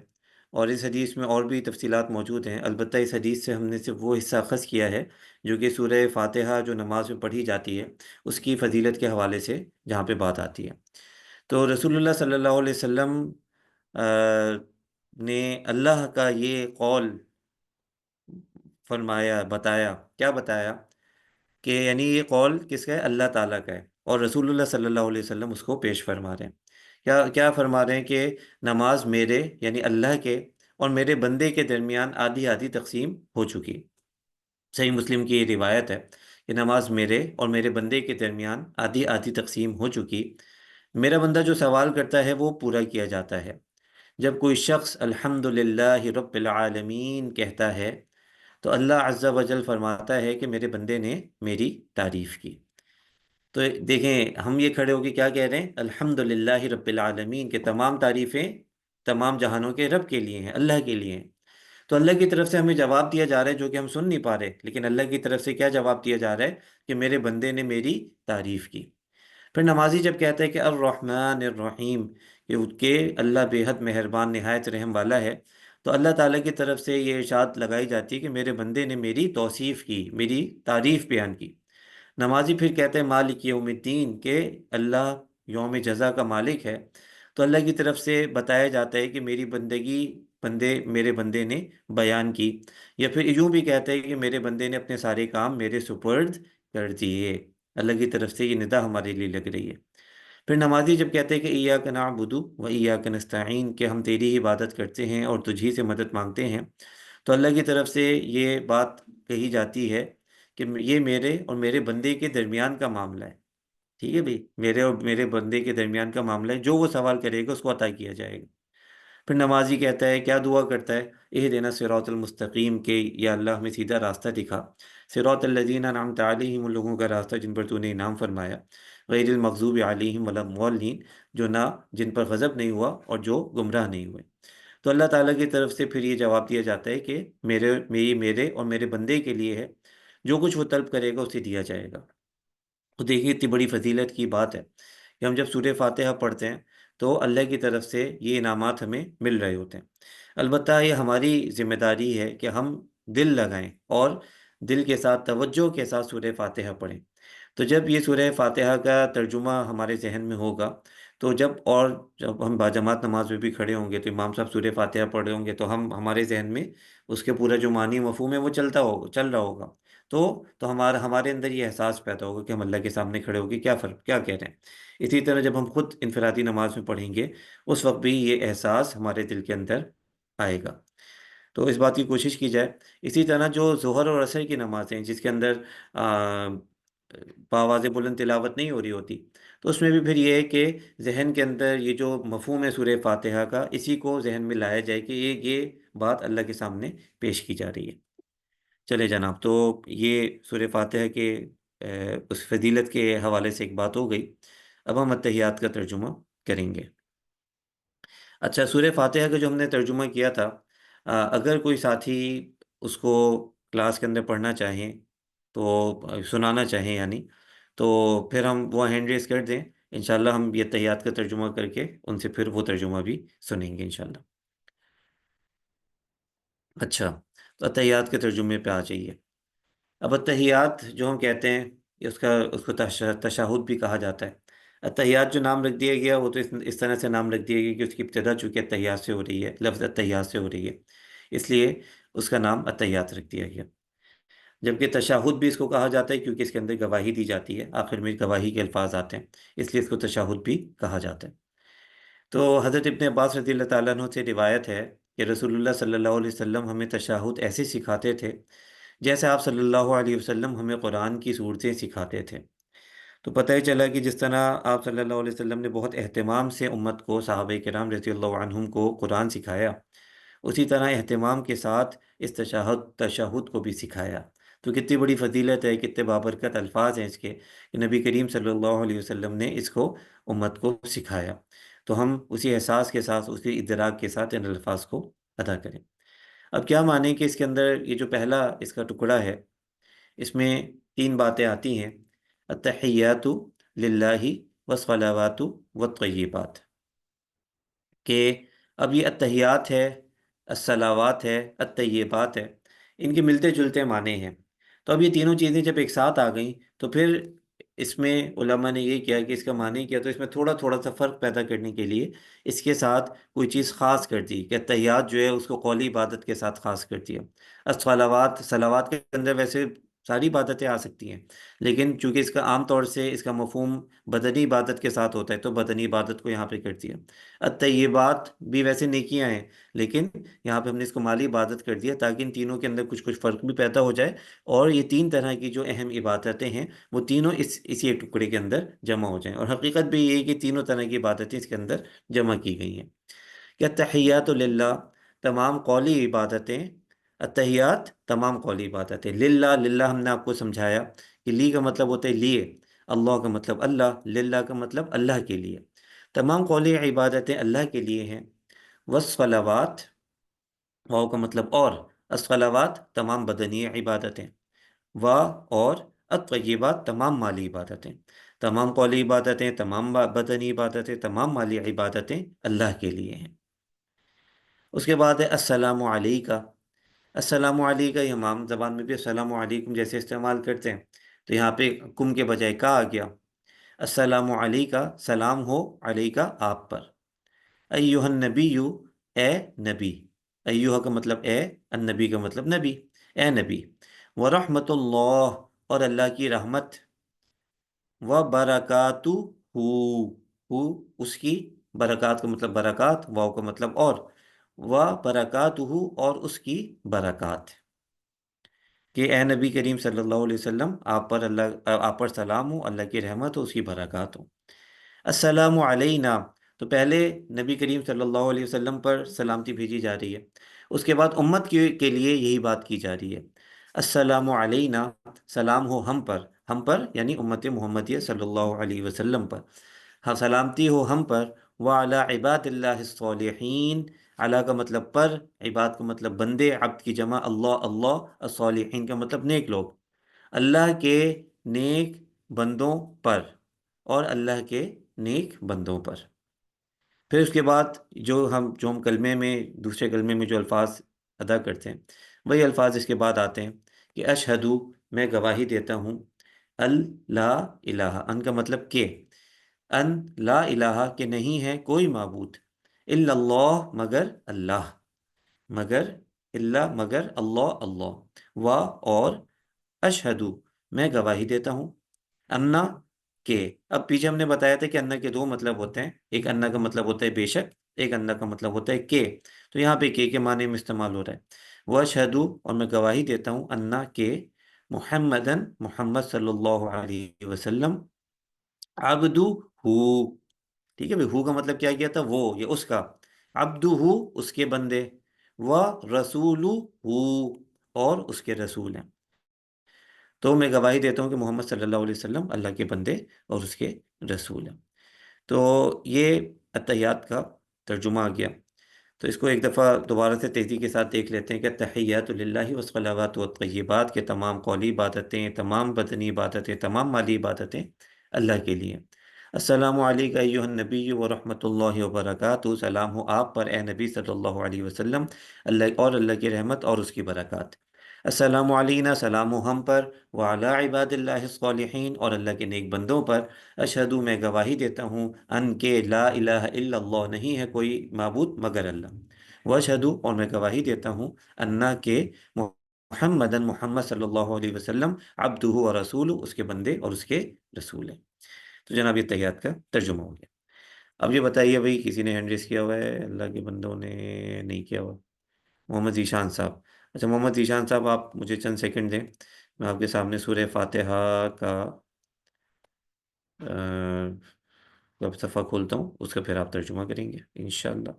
اور اس حدیث میں اور بھی تفصیلات موجود ہیں، البتہ اس حدیث سے ہم نے صرف وہ حصہ اخذ کیا ہے جو کہ سورہ فاتحہ جو نماز میں پڑھی جاتی ہے اس کی فضیلت کے حوالے سے جہاں پہ بات آتی ہے۔ تو رسول اللہ صلی اللہ علیہ وسلم آ، نے اللہ کا یہ قول فرمایا، بتایا، کیا بتایا کہ یعنی یہ قول کس کا ہے؟ اللہ تعالیٰ کا ہے، اور رسول اللہ صلی اللہ علیہ وسلم اس کو پیش فرما رہے ہیں۔ کیا کیا فرما رہے ہیں کہ نماز میرے یعنی اللہ کے اور میرے بندے کے درمیان آدھی آدھی تقسیم ہو چکی۔ صحیح مسلم کی یہ روایت ہے کہ نماز میرے اور میرے بندے کے درمیان آدھی آدھی تقسیم ہو چکی، میرا بندہ جو سوال کرتا ہے وہ پورا کیا جاتا ہے۔ جب کوئی شخص الحمد رب العالمین کہتا ہے تو اللہ عز و جل فرماتا ہے کہ میرے بندے نے میری تعریف کی۔ تو دیکھیں ہم یہ کھڑے ہو کے کیا کہہ رہے ہیں؟ الحمد رب العالمین، کہ تمام تعریفیں تمام جہانوں کے رب کے لیے ہیں، اللہ کے لیے ہیں۔ تو اللہ کی طرف سے ہمیں جواب دیا جا رہا ہے جو کہ ہم سن نہیں پا رہے، لیکن اللہ کی طرف سے کیا جواب دیا جا رہا ہے کہ میرے بندے نے میری تعریف کی۔ پھر نمازی جب کہتا ہے کہ الرحمن الرحیم، کہ اللہ بے حد مہربان نہایت رحم والا ہے، تو اللہ تعالیٰ کی طرف سے یہ ارشاد لگائی جاتی ہے کہ میرے بندے نے میری توصیف کی، میری تعریف بیان کی۔ نمازی پھر کہتے ہیں مالک یوم الدین، کہ اللہ یوم جزا کا مالک ہے، تو اللہ کی طرف سے بتایا جاتا ہے کہ میری بندگی میرے بندے نے بیان کی، یا پھر یوں بھی کہتے ہیں کہ میرے بندے نے اپنے سارے کام میرے سپرد کر دیے۔ اللہ کی طرف سے یہ ندا ہمارے لیے لگ رہی ہے۔ پھر نمازی جب کہتے ہیں کہ ایاک نعبد و ایاک نستعین، کہ ہم تیری ہی عبادت کرتے ہیں اور تجھ ہی سے مدد مانگتے ہیں، تو اللہ کی طرف سے یہ بات کہی جاتی ہے کہ یہ میرے اور میرے بندے کے درمیان کا معاملہ ہے۔ ٹھیک ہے بھائی، میرے اور میرے بندے کے درمیان کا معاملہ ہے، جو وہ سوال کرے گا اس کو عطا کیا جائے گا۔ پھر نمازی کہتا ہے، کیا دعا کرتا ہے؟ اہدنا صراط المستقیم، کہ یا اللہ ہمیں سیدھا راستہ دکھا۔ صراط الذین انعمت علیہم، ان لوگوں کا راستہ جن پر تو نے انعام فرمایا، غیر المغضوب علیہم ولا الضالین، جو نہ جن پر غضب نہیں ہوا اور جو گمراہ نہیں ہوئے۔ تو اللہ تعالیٰ کی طرف سے پھر یہ جواب دیا جاتا ہے کہ میرے اور میرے بندے کے لیے ہے، جو کچھ وہ طلب کرے گا اسے دیا جائے گا۔ تو دیکھیے اتنی بڑی فضیلت کی بات ہے کہ ہم جب سورہ فاتحہ پڑھتے ہیں تو اللہ کی طرف سے یہ انعامات ہمیں مل رہے ہوتے ہیں۔ البتہ یہ ہماری ذمہ داری ہے کہ ہم دل لگائیں اور دل کے ساتھ توجہ کے ساتھ سورہ فاتحہ پڑھیں۔ تو جب یہ سورہ فاتحہ کا ترجمہ ہمارے ذہن میں ہوگا تو جب ہم باجماعت نماز میں بھی کھڑے ہوں گے تو امام صاحب سورہ فاتحہ پڑھ رہے ہوں گے تو ہمارے ذہن میں اس کے پورا جو معنی مفہوم ہے وہ چل رہا ہوگا، تو ہمارے اندر یہ احساس پیدا ہوگا کہ ہم اللہ کے سامنے کھڑے ہو کے کیا کہہ رہے ہیں۔ اسی طرح جب ہم خود انفرادی نماز میں پڑھیں گے اس وقت بھی یہ احساس ہمارے دل کے اندر آئے گا، تو اس بات کی کوشش کی جائے۔ اسی طرح جو ظہر اور عصر کی نماز ہیں جس کے اندر بآواز بلند تلاوت نہیں ہو رہی ہوتی، تو اس میں بھی پھر یہ ہے کہ ذہن کے اندر یہ جو مفہوم ہے سورہ فاتحہ کا، اسی کو ذہن میں لایا جائے کہ یہ بات اللہ کے سامنے پیش کی جا رہی ہے۔ چلے جناب، تو یہ سورہ فاتحہ کے اس فضیلت کے حوالے سے ایک بات ہو گئی۔ اب ہم اتحیات کا ترجمہ کریں گے۔ اچھا، سورہ فاتحہ کا جو ہم نے ترجمہ کیا تھا، اگر کوئی ساتھی اس کو کلاس کے اندر پڑھنا چاہیں تو سنانا چاہیں یعنی، تو پھر ہم وہ ہینڈ ریز کر دیں، انشاءاللہ ہم یہ اتحیات کا ترجمہ کر کے ان سے پھر وہ ترجمہ بھی سنیں گے انشاءاللہ۔ اچھا، تو اتحیات کے ترجمے پہ آ جائیے۔ اب اتحیات جو ہم کہتے ہیں، اس کو تشہد بھی کہا جاتا ہے۔ اتحیات جو نام رکھ دیا گیا وہ تو اس طرح سے نام رکھ دیا گیا کہ اس کی ابتدا چونکہ اتحیات سے ہو رہی ہے، لفظ اتحیات سے ہو رہی ہے، اس لیے اس کا نام اتحیات رکھ دیا گیا۔ جبکہ تشہد بھی اس کو کہا جاتا ہے کیونکہ اس کے اندر گواہی دی جاتی ہے، آخر میں گواہی کے الفاظ آتے ہیں، اس لیے اس کو تشہد بھی کہا جاتا ہے۔ تو حضرت ابن عباس رضی اللہ تعالیٰ عنہ سے روایت ہے کہ رسول اللہ صلی اللہ علیہ وسلم ہمیں تشہد ایسے سکھاتے تھے جیسے آپ صلی اللہ علیہ وسلم ہمیں قرآن کی صورتیں سکھاتے تھے۔ تو پتہ ہی چلا کہ جس طرح آپ صلی اللہ علیہ وسلم نے بہت اہتمام سے امت کو، صحابہ کرام رضی اللہ عنہم کو قرآن سکھایا، اسی طرح اہتمام کے ساتھ اس تشہد کو بھی سکھایا۔ تو کتنی بڑی فضیلت ہے، کتنے بابرکت الفاظ ہیں اس کے کہ نبی کریم صلی اللہ علیہ وسلم نے اس کو امت کو سکھایا، تو ہم اسی احساس کے ساتھ، اسی ادراک کے ساتھ ان الفاظ کو ادا کریں۔ اب کیا مانیں کہ اس کے اندر یہ جو پہلا اس کا ٹکڑا ہے، اس میں 3 باتیں آتی ہیں: التحیات للہ والصلوات والطیبات، کہ اب یہ التحیات ہے، الصلوات ہے، الطیبات ہے، ان کے ملتے جلتے معنی ہیں۔ تو اب یہ تینوں چیزیں جب ایک ساتھ آ گئیں تو پھر اس میں علماء نے یہ کیا کہ اس کا معنی کیا، تو اس میں تھوڑا تھوڑا سا فرق پیدا کرنے کے لیے اس کے ساتھ کوئی چیز خاص کر دی، کہ التحیات جو ہے اس کو قولی عبادت کے ساتھ خاص کر دیا۔ الصلوات، صلوات کے اندر ویسے ساری عبادتیں آ سکتی ہیں، لیکن چونکہ اس کا عام طور سے اس کا مفہوم بدنی عبادت کے ساتھ ہوتا ہے تو بدنی عبادت کو یہاں پہ کر دیا۔ الطیبات بھی ویسے نیکیاں ہیں، لیکن یہاں پہ ہم نے اس کو مالی عبادت کر دیا تاکہ ان تینوں کے اندر کچھ فرق بھی پیدا ہو جائے، اور یہ 3 طرح کی جو اہم عبادتیں ہیں وہ تینوں اسی ایک ٹکڑے کے اندر جمع ہو جائیں۔ اور حقیقت بھی یہ ہے کہ تینوں طرح کی عبادتیں اس کے اندر جمع کی گئی ہیں۔ کہ التحیات للہ، تمام قولی عبادتیں، التحیات تمام قولی عبادتیں، للہ، للہ ہم نے آپ کو سمجھایا کہ لی کا مطلب ہوتا ہے لیے، اللہ کا مطلب اللہ، للہ کا مطلب اللہ کے لیے، تمام قولی عبادتیں اللہ کے لیے ہیں۔ والصلوات، واو کا مطلب اور، الصلوات تمام بدنی عبادتیں، و اور، الطیبات تمام مالی عبادتیں، تمام قولی عبادتیں، تمام بدنی عبادتیں، تمام مالی عبادتیں اللہ کے لیے ہیں۔ اس کے بعد ہے السلام علیکہ۔ السلام علیکہ، یہ ہم عام زبان میں بھی السلام علیکم جیسے استعمال کرتے ہیں، تو یہاں پہ کم کے بجائے کا آ گیا۔ السلام علیکہ، سلام ہو علیکہ آپ پر، ایہا النبی، اے نبی، ایہا کا مطلب اے، النبی کا مطلب نبی، اے نبی، ورحمت اللہ، اور اللہ کی رحمت، وبرکاتہ، ہو اس کی، برکات کا مطلب برکات، واو کا مطلب اور، وبرکاتہ اور اس کی برکات، کہ اے نبی کریم صلی اللہ علیہ وسلم آپ پر سلام ہو، اللہ کی رحمت ہو، اس کی برکات ہو۔ السلام علینا، تو پہلے نبی کریم صلی اللہ علیہ وسلم پر سلامتی بھیجی جا رہی ہے، اس کے بعد امت کے لیے یہی بات کی جا رہی ہے۔ السلام علینا، سلام ہو ہم پر یعنی امت محمدیہ صلی اللہ علیہ وسلم پر، ہاں سلامتی ہو ہم پر، وعلی عباد اللہ الصالحین، علی کا مطلب پر، عباد کا مطلب بندے، عبد کی جمع اللہ اللہ، الصالحین کا مطلب نیک لوگ، اللہ کے نیک بندوں پر، اور اللہ کے نیک بندوں پر۔ پھر اس کے بعد جو ہم کلمے میں، دوسرے کلمے میں جو الفاظ ادا کرتے ہیں وہی الفاظ اس کے بعد آتے ہیں، کہ اشہدو، میں گواہی دیتا ہوں، اللہ الہ، ان کا مطلب کہ، ان لا الہ کہ نہیں ہے کوئی معبود الا اللہ مگر اللہ، مگر اللہ مگر اللہ اللہ، و اور اشہدو میں گواہی دیتا ہوں، انا کہ اب پیچھے ہم نے بتایا تھا کہ انا کے دو مطلب ہوتے ہیں، ایک انا کا مطلب ہوتا ہے بے شک، ایک انا کا مطلب ہوتا ہے کہ، تو یہاں پہ کہ معنی میں استعمال ہو رہا ہے، وہ اشہدو اور میں گواہی دیتا ہوں، انا کہ محمدن محمد صلی اللہ علیہ وسلم، عبدو ہو، ٹھیک ہے بھائی، ہو کا مطلب کیا تھا، وہ یا اس کا، عبدو ہو اس کے بندے، و رسولو ہو اور اس کے رسول ہیں، تو میں گواہی دیتا ہوں کہ محمد صلی اللہ علیہ وسلم اللہ کے بندے اور اس کے رسول ہیں۔ تو یہ اتحیات کا ترجمہ آ گیا، تو اس کو ایک دفعہ دوبارہ سے تیزی کے ساتھ دیکھ لیتے ہیں کہ تحیات للہ والصلوات والطیبات، کے تمام قولی عبادتیں، تمام بدنی عبادتیں، تمام مالی عبادتیں اللہ کے لیے۔ السلام علیکم ایھا النبی ورحمۃ اللہ وبرکاتہ، سلام ہو آپ پر اے نبی صلی اللہ علیہ وسلم، اللہ کی رحمت اور اس کی برکات۔ السلام علینا، سلام ہو ہم پر، وعلی عباد اللہ الصالحین اور اللہ کے نیک بندوں پر، اشہدو میں گواہی دیتا ہوں، ان کے لا الہ الا اللہ نہیں ہے کوئی معبود مگر اللہ، واشہدو اور میں گواہی دیتا ہوں، انا کے محمدن محمد صلی اللہ علیہ وسلم، عبدہ و رسول اس کے بندے اور اس کے رسول ہیں۔ تو جناب یہ تحیات کا ترجمہ ہو گیا۔ اب یہ بتائیے بھائی، کسی نے ہینڈ ریز کیا ہوا ہے؟ اللہ کے بندوں نے نہیں کیا ہوا۔ محمد ذیشان صاحب، اچھا محمد ذیشان صاحب آپ مجھے چند سیکنڈ دیں، میں آپ کے سامنے سورہ فاتحہ کا صفحہ کھولتا ہوں، اس کا پھر آپ ترجمہ کریں گے انشاءاللہ۔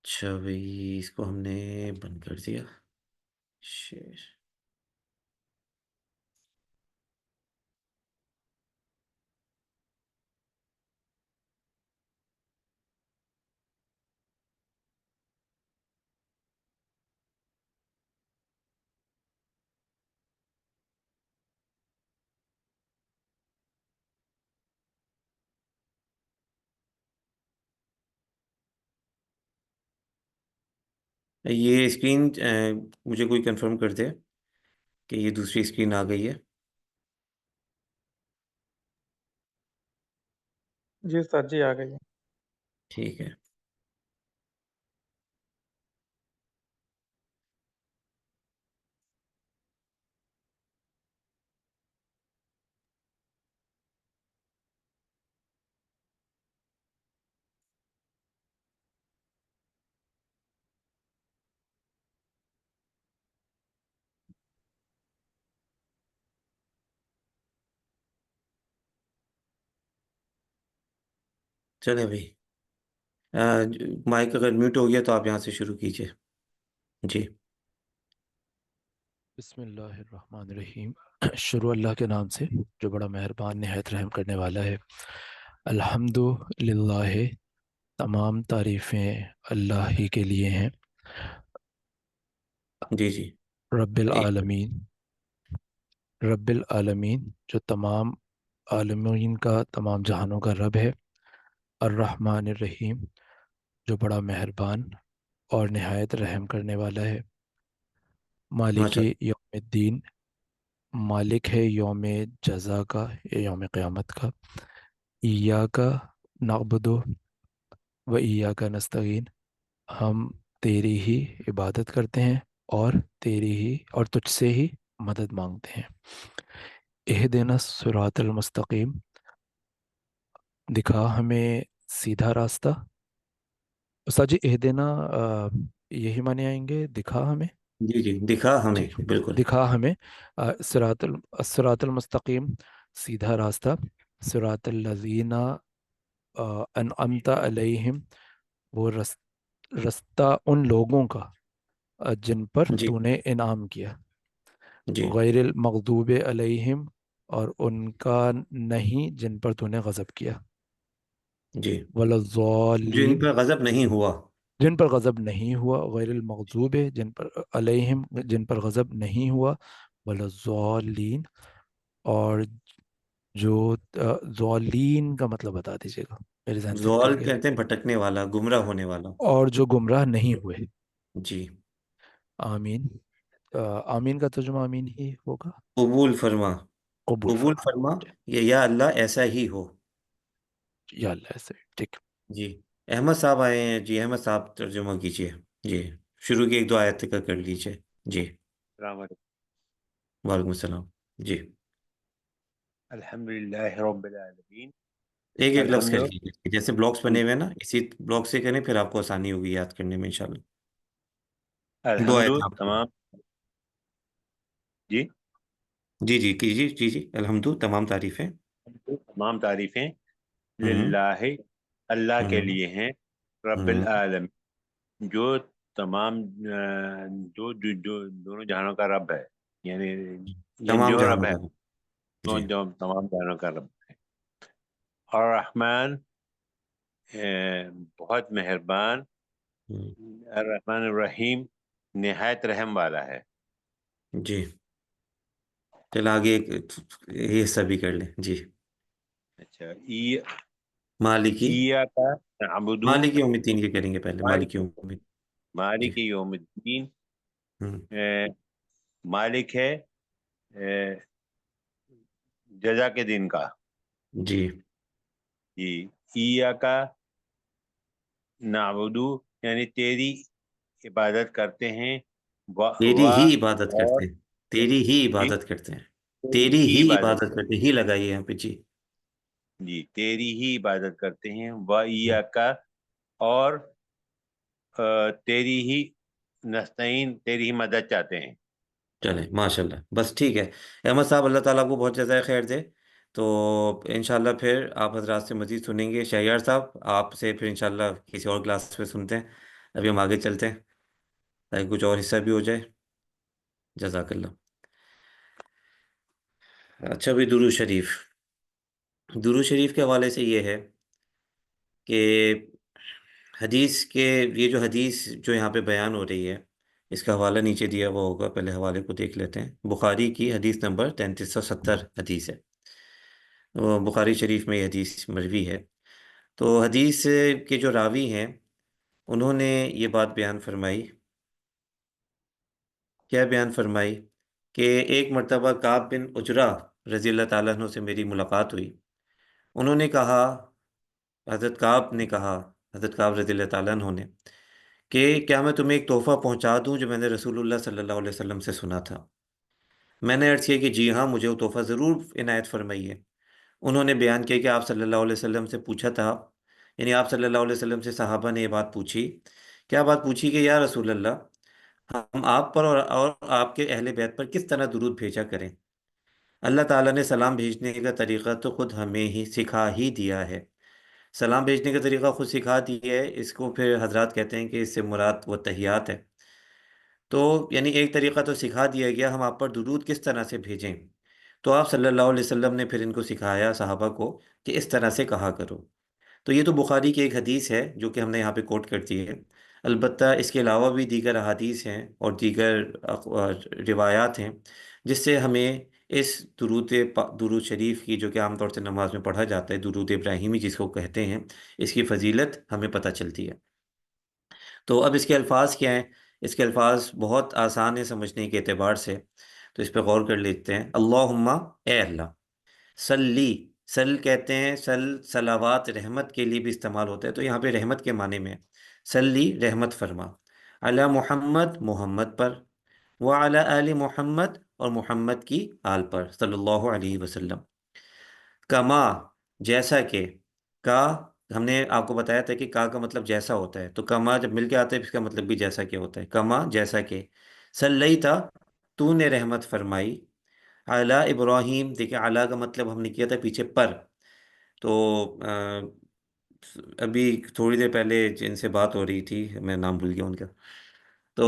اچھا بھائی، اس کو ہم نے بند کر دیا، شیئر۔ یہ اسکرین مجھے کوئی کنفرم کر دے کہ یہ دوسری اسکرین آ گئی ہے؟ جی استاد جی آ گئی ہے۔ ٹھیک ہے۔ چلے بھائی، مائک اگر میوٹ ہو گیا تو آپ یہاں سے شروع کیجئے جی۔ بسم اللہ الرحمن الرحیم، شروع اللہ کے نام سے جو بڑا مہربان نہایت رحم کرنے والا ہے۔ الحمد للہ، تمام تعریفیں اللہ ہی کے لیے ہیں۔ جی جی رب ایک العالمین، رب العالمین جو تمام عالمین کا، تمام جہانوں کا رب ہے۔ الرحمن الرحیم جو بڑا مہربان اور نہایت رحم کرنے والا ہے۔ مالک ماشاء اللہ۔ یوم الدین، مالک ہے یوم جزا کا، یوم قیامت کا۔ ایاکا نعبد و ایاکا نستعین، ہم تیری ہی عبادت کرتے ہیں اور تیری ہی اور تجھ سے ہی مدد مانگتے ہیں۔ اہدنا الصراط المستقیم، دکھا ہمیں سیدھا راستہ۔ استاد جی اہدنا یہی معنی آئیں گے، دکھا ہمیں؟ جی جی دکھا ہمیں، جی، بالکل۔ دکھا ہمیں الصراط المستقیم، سیدھا راستہ۔ صراط الذین انعمت علیہم، وہ رستہ ان لوگوں کا جن پر جی تو نے انعام کیا۔ جی غیر المغضوب علیہم، اور ان کا نہیں جن پر تو نے غضب کیا۔ جی ولا جو ان الضالین، پر غضب نہیں ہوا۔ جن پر غضب نہیں ہوا۔ غیر المغضوب جن پر علیہم، جن پر غضب نہیں ہوا۔ ولا الضالین، اور جو ضالین کا مطلب بتا دیجیے گا۔ میرے ذہن سے نکل زوال گیا. کہتے ہیں بھٹکنے والا، گمراہ ہونے والا. اور جو گمراہ نہیں ہوئے. جی. آمین. آمین کا ترجمہ آمین ہی ہوگا. قبول فرما. قبول قبول فرما. فرما، یا اللہ ایسا ہی ہو. یا اللہ ایسے. ٹھیک. جی. احمد صاحب آئے ہیں. جی احمد صاحب ترجمہ کیجیے. جی شروع کی ایک دو آیت کا کر لیجیے. جی. السلام علیکم. وعلیکم السلام. جی. الحمد للہ رب العالمین. ایک ایک لفظ الحمد کر لیجیے، جیسے بلاکس بنے ہوئے ہیں نا، اسی بلاک سے کریں، پھر آپ کو آسانی ہوگی یاد کرنے میں انشاءاللہ. دو الحمد آیتیں آپ کی. تمام. جی. جی جی کیجیے. جی جی الحمد تمام تعریفیں. تمام تعریفیں ہوں للہ اللہ کے ہوں لیے ہیں، رب ہوں العالمین جو تمام جو دونوں جہانوں کا رب ہے، یعنی تمام جو رب جہانوں ہے، کا. جی. جو تمام جہانوں کا رب ہے. اور رحمان بہت مہربان، ہوں. الرحمن الرحیم نہایت رحم والا ہے. جی چل آگے یہ حصہ بھی کر لیں. جی. اچھا. مالکی. ایاک نعبدو، مالک یوم الدین کے کریں گے پہلے. مالک یوم الدین. جی. مالک یوم الدین، ہوں. مالک ہے جزا کے دن کا. جی. جی. ایاک نعبدو یعنی تیری عبادت کرتے ہیں، تیری ہی عبادت اور کرتے ہیں. تیری ہی جی عبادت کرتے ہیں. تیری تیری ہی ہی عبادت عبادت کرتے ہیں. ہی لگائیے یہاں پہ. جی. جی تیری ہی عبادت کرتے ہیں. و ہوں. ایاک اور تیری ہی نستعین تیری ہی مدد چاہتے ہیں. چلیں ماشاء اللہ. بس ٹھیک ہے احمد صاحب، اللہ تعالیٰ کو بہت جزائے خیر دے. تو انشاءاللہ پھر آپ حضرات سے مزید سنیں گے. شہریار صاحب آپ سے پھر انشاءاللہ کسی اور کلاس پہ سنتے ہیں. ابھی ہم آگے چلتے ہیں تاکہ کچھ اور حصہ بھی ہو جائے. جزاک اللہ. اچھا بھی درود شریف. درود شریف کے حوالے سے یہ ہے کہ حدیث کے، یہ جو حدیث جو یہاں پہ بیان ہو رہی ہے، اس کا حوالہ نیچے دیا ہوا ہوگا. پہلے حوالے کو دیکھ لیتے ہیں. بخاری کی حدیث نمبر 3370 حدیث ہے. وہ بخاری شریف میں یہ حدیث مروی ہے. تو حدیث کے جو راوی ہیں انہوں نے یہ بات بیان فرمائی. کیا بیان فرمائی؟ کہ ایک مرتبہ کعب بن عجرہ رضی اللہ تعالیٰ عنہ سے میری ملاقات ہوئی. انہوں نے کہا، حضرت کعب نے کہا، حضرت کعب رضی اللہ تعالیٰ عنہ نے، کہ کیا میں تمہیں ایک تحفہ پہنچا دوں جو میں نے رسول اللہ صلی اللہ علیہ وسلم سے سنا تھا؟ میں نے عرض کیا کہ جی ہاں، مجھے وہ تحفہ ضرور عنایت فرمائیے. انہوں نے بیان کیا کہ آپ صلی اللہ علیہ وسلم سے پوچھا تھا، یعنی آپ صلی اللہ علیہ وسلم سے صحابہ نے یہ بات پوچھی. کیا بات پوچھی؟ کہ یا رسول اللہ، ہم آپ پر اور آپ کے اہل بیت پر کس طرح درود بھیجا کریں؟ اللہ تعالیٰ نے سلام بھیجنے کا طریقہ تو خود ہمیں ہی سکھا ہی دیا ہے. سلام بھیجنے کا طریقہ خود سکھا دیا ہے. اس کو پھر حضرات کہتے ہیں کہ اس سے مراد وہ تحیات ہے. تو یعنی ایک طریقہ تو سکھا دیا گیا، ہم آپ پر درود کس طرح سے بھیجیں. تو آپ صلی اللہ علیہ وسلم نے پھر ان کو سکھایا صحابہ کو کہ اس طرح سے کہا کرو. تو یہ تو بخاری کی ایک حدیث ہے جو کہ ہم نے یہاں پہ کوٹ کر دی ہے. البتہ اس کے علاوہ بھی دیگر احادیث ہیں اور دیگر روایات ہیں جس سے ہمیں اس درود شریف کی، جو کہ عام طور سے نماز میں پڑھا جاتا ہے، درود ابراہیمی جس کو کہتے ہیں، اس کی فضیلت ہمیں پتہ چلتی ہے. تو اب اس کے الفاظ کیا ہیں؟ اس کے الفاظ بہت آسان ہے سمجھنے کے اعتبار سے، تو اس پہ غور کر لیتے ہیں. اللہم، اے اللہ. سلی، سل کہتے ہیں، صلوات رحمت کے لیے بھی استعمال ہوتا ہے، تو یہاں پہ رحمت کے معنی میں ہے. سلی رحمت فرما، علی محمد محمد پر، وعلی آل محمد اور محمد کی آل پر، صلی اللہ علیہ وسلم. کما، جیسا کہ. کا، ہم نے آپ کو بتایا تھا کہ کا مطلب جیسا ہوتا ہے، تو کما جب مل کے آتا ہے اس کا مطلب بھی جیسا کہ ہوتا ہے. کما جیسا کہ. صلیتا، تو نے رحمت فرمائی. اعلیٰ ابراہیم، دیکھیں اعلیٰ کا مطلب ہم نے کیا تھا پیچھے پر. تو ابھی تھوڑی دیر پہلے جن سے بات ہو رہی تھی، میں نام بھول گیا ان کا. تو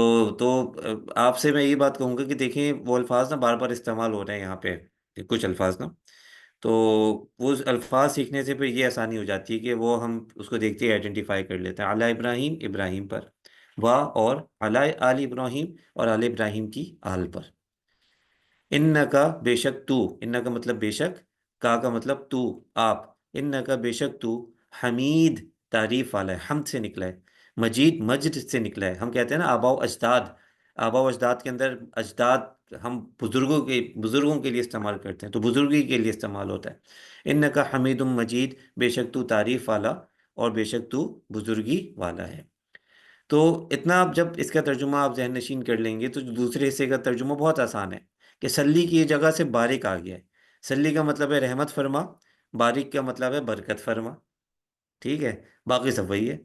آپ سے میں یہ بات کہوں گا کہ دیکھیں وہ الفاظ نا بار بار استعمال ہو رہے ہیں یہاں پہ، کچھ الفاظ نا. تو وہ الفاظ سیکھنے سے پھر یہ آسانی ہو جاتی ہے کہ وہ ہم اس کو دیکھتے ہی آئیڈینٹیفائی کر لیتے ہیں. اعلیٰ ابراہیم، ابراہیم پر. واہ، اور اعلیٰ آل ابراہیم، اور آل ابراہیم کی آل پر. ان کا، بے شک تو. ان کا مطلب بے شک، کا مطلب تو، آپ. ان کا بے شک تو، حمید تعریف والا ہے، حمد سے نکلا ہے، مجید مجد سے نکلا ہے. ہم کہتے ہیں نا آباء و اجداد، آباء و اجداد کے اندر اجداد ہم بزرگوں کے لیے استعمال کرتے ہیں، تو بزرگی کے لیے استعمال ہوتا ہے. انک حمید مجید، بے شک تو تعریف والا اور بے شک تو بزرگی والا ہے. تو اتنا آپ جب اس کا ترجمہ آپ ذہن نشین کر لیں گے تو دوسرے حصے کا ترجمہ بہت آسان ہے کہ سلی کی یہ جگہ سے بارک آ گیا ہے. سلی کا مطلب ہے رحمت فرما، بارک کا مطلب ہے برکت فرما. ٹھیک ہے، باقی سب وہی ہے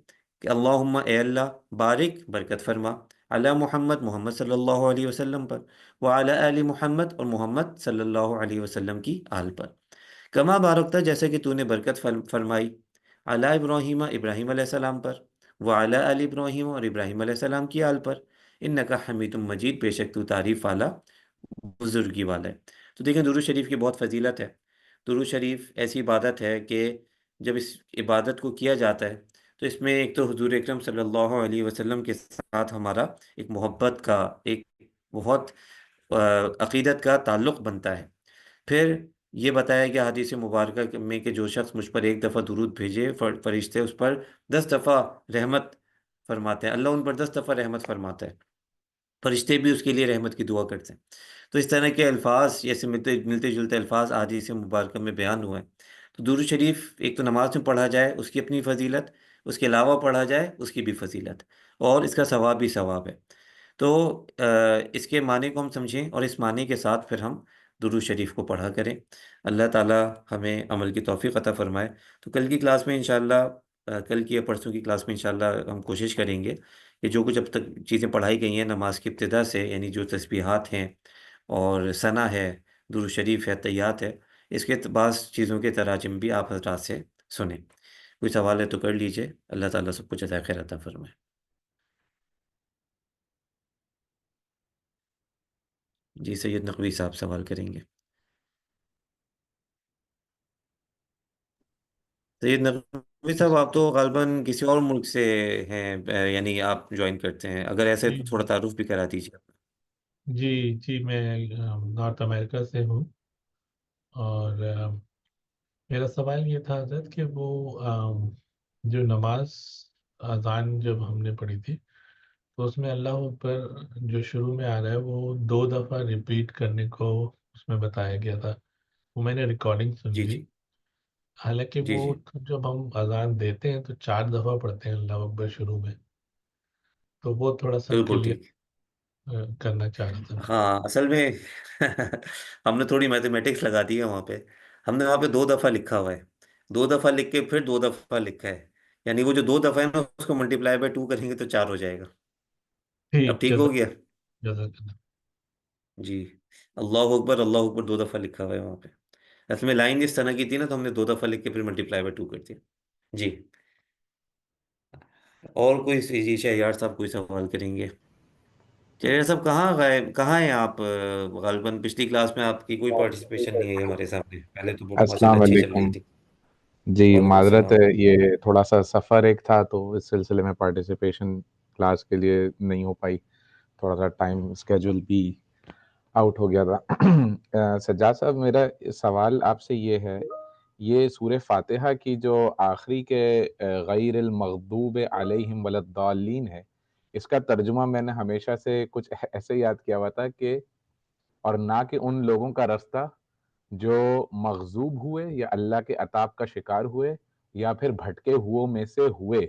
کہ اللہم اے اللہ بارک برکت فرما علی محمد، محمد صلی اللہ علیہ وسلم پر، وعلی آل محمد اور محمد صلی اللہ علیہ وسلم کی آل پر، کما بارکتا جیسے کہ تو نے برکت فرمائی علی ابراہیم، ابراہیم علیہ السلام پر، وعلی آل ابراہیم اور ابراہیم علیہ السلام کی آل پر، انکا حمید مجید، بے شک تو تعریف والا بزرگی والا ہے. تو دیکھیں درود شریف کی بہت فضیلت ہے. درود شریف ایسی عبادت ہے کہ جب اس عبادت کو کیا جاتا ہے تو اس میں ایک تو حضور اکرم صلی اللہ علیہ وسلم کے ساتھ ہمارا ایک محبت کا، ایک بہت عقیدت کا تعلق بنتا ہے. پھر یہ بتایا گیا حدیث مبارکہ میں کہ جو شخص مجھ پر ایک دفعہ درود بھیجے، فرشتے اس پر 10 دفعہ رحمت فرماتے ہیں، اللہ ان پر 10 دفعہ رحمت فرماتا ہے، فرشتے بھی اس کے لیے رحمت کی دعا کرتے ہیں. تو اس طرح کے الفاظ، جیسے ملتے جلتے الفاظ احادیث مبارکہ میں بیان ہوئے ہیں. تو درود شریف ایک تو نماز میں پڑھا جائے اس کی اپنی فضیلت، اس کے علاوہ پڑھا جائے اس کی بھی فضیلت، اور اس کا ثواب بھی ثواب ہے. تو اس کے معنی کو ہم سمجھیں اور اس معنی کے ساتھ پھر ہم درود شریف کو پڑھا کریں. اللہ تعالی ہمیں عمل کی توفیق عطا فرمائے. تو کل کی کلاس میں انشاءاللہ، کل کی یا پرسوں کی کلاس میں انشاءاللہ ہم کوشش کریں گے کہ جو کچھ اب تک چیزیں پڑھائی گئی ہیں نماز کی ابتدا سے، یعنی جو تسبیحات ہیں اور ثنا ہے، درود شریف ہے، تحیات ہے، اس کے بعض چیزوں کے تراجم بھی آپ حضرات سے سنیں. کوئی سوال ہے تو کر لیجئے. اللہ تعالیٰ سب کچھ عطا خیر عطا فرمائے. جی سید نقوی صاحب سوال کریں گے. سید نقوی صاحب آپ تو غالباً کسی اور ملک سے ہیں، یعنی آپ جوائن کرتے ہیں، اگر ایسے جی تو تھوڑا تعارف بھی کرا دیجیے. جی جی میں نارتھ امریکہ سے ہوں، اور میرا سوال یہ تھا حضرت کہ وہ جو نماز اذان جب ہم نے پڑھی تھی تو اس میں اللہ اکبر جو شروع میں آ رہا ہے وہ 2 دفعہ ریپیٹ کرنے کو اس میں بتایا گیا تھا. وہ میں نے ریکارڈنگ سنی جی تھی. جی حالانکہ جی وہ جی جب ہم اذان دیتے ہیں تو 4 دفعہ پڑھتے ہیں اللہ اکبر شروع میں، تو وہ تھوڑا سا بالکل کلیئر ٹھیک. کرنا چاہ رہا تھا. ہاں اصل میں ہم نے تھوڑی میتھمیٹکس لگا دی ہے وہاں پہ. ہم نے وہاں پہ 2 دفعہ لکھا ہوا ہے، 2 دفعہ لکھ کے پھر 2 دفعہ لکھا ہے، یعنی وہ جو 2 دفعہ ہے نا اس کو ملٹیپلائی بائی 2 کریں گے تو 4 ہو جائے گا. اب ٹھیک، ٹھیک ہو جزاک گیا. جزاک اللہ. جی اللہ اکبر 2 دفعہ لکھا ہوا ہے وہاں پہ. اصل میں لائن اس طرح کی تھی نا تو ہم نے 2 دفعہ لکھ کے پھر ملٹیپلائی بائی 2 کر دیا. جی اور کوئی جی شہریار صاحب کوئی سوال کریں گے؟ شہریار صاحب کہاں غائب، کہاں ہیں آپ؟ غالباً پچھلی کلاس میں آپ کی کوئی پارٹیسپیشن نہیں ہے ہمارے سامنے، پہلے تو ماشاء اللہ السلام اچھی چل رہی علیکم. تھی. جی وعلیکم معذرت السلام. ہے، یہ تھوڑا سا سفر ایک تھا تو اس سلسلے میں پارٹیسپیشن کلاس کے لیے نہیں ہو پائی، تھوڑا سا ٹائم اسکیجول بھی آؤٹ ہو گیا تھا. سجاد صاحب میرا سوال آپ سے یہ ہے، یہ سورہ فاتحہ کی جو آخری کے غیر المغضوب علیہم ولا الضالین ہے، اس کا ترجمہ میں نے ہمیشہ سے کچھ ایسے یاد کیا ہوا تھا کہ اور نہ کہ ان لوگوں کا رستہ جو مغضوب ہوئے یا اللہ کے عطاب کا شکار ہوئے یا پھر بھٹکے ہوئوں میں سے ہوئے.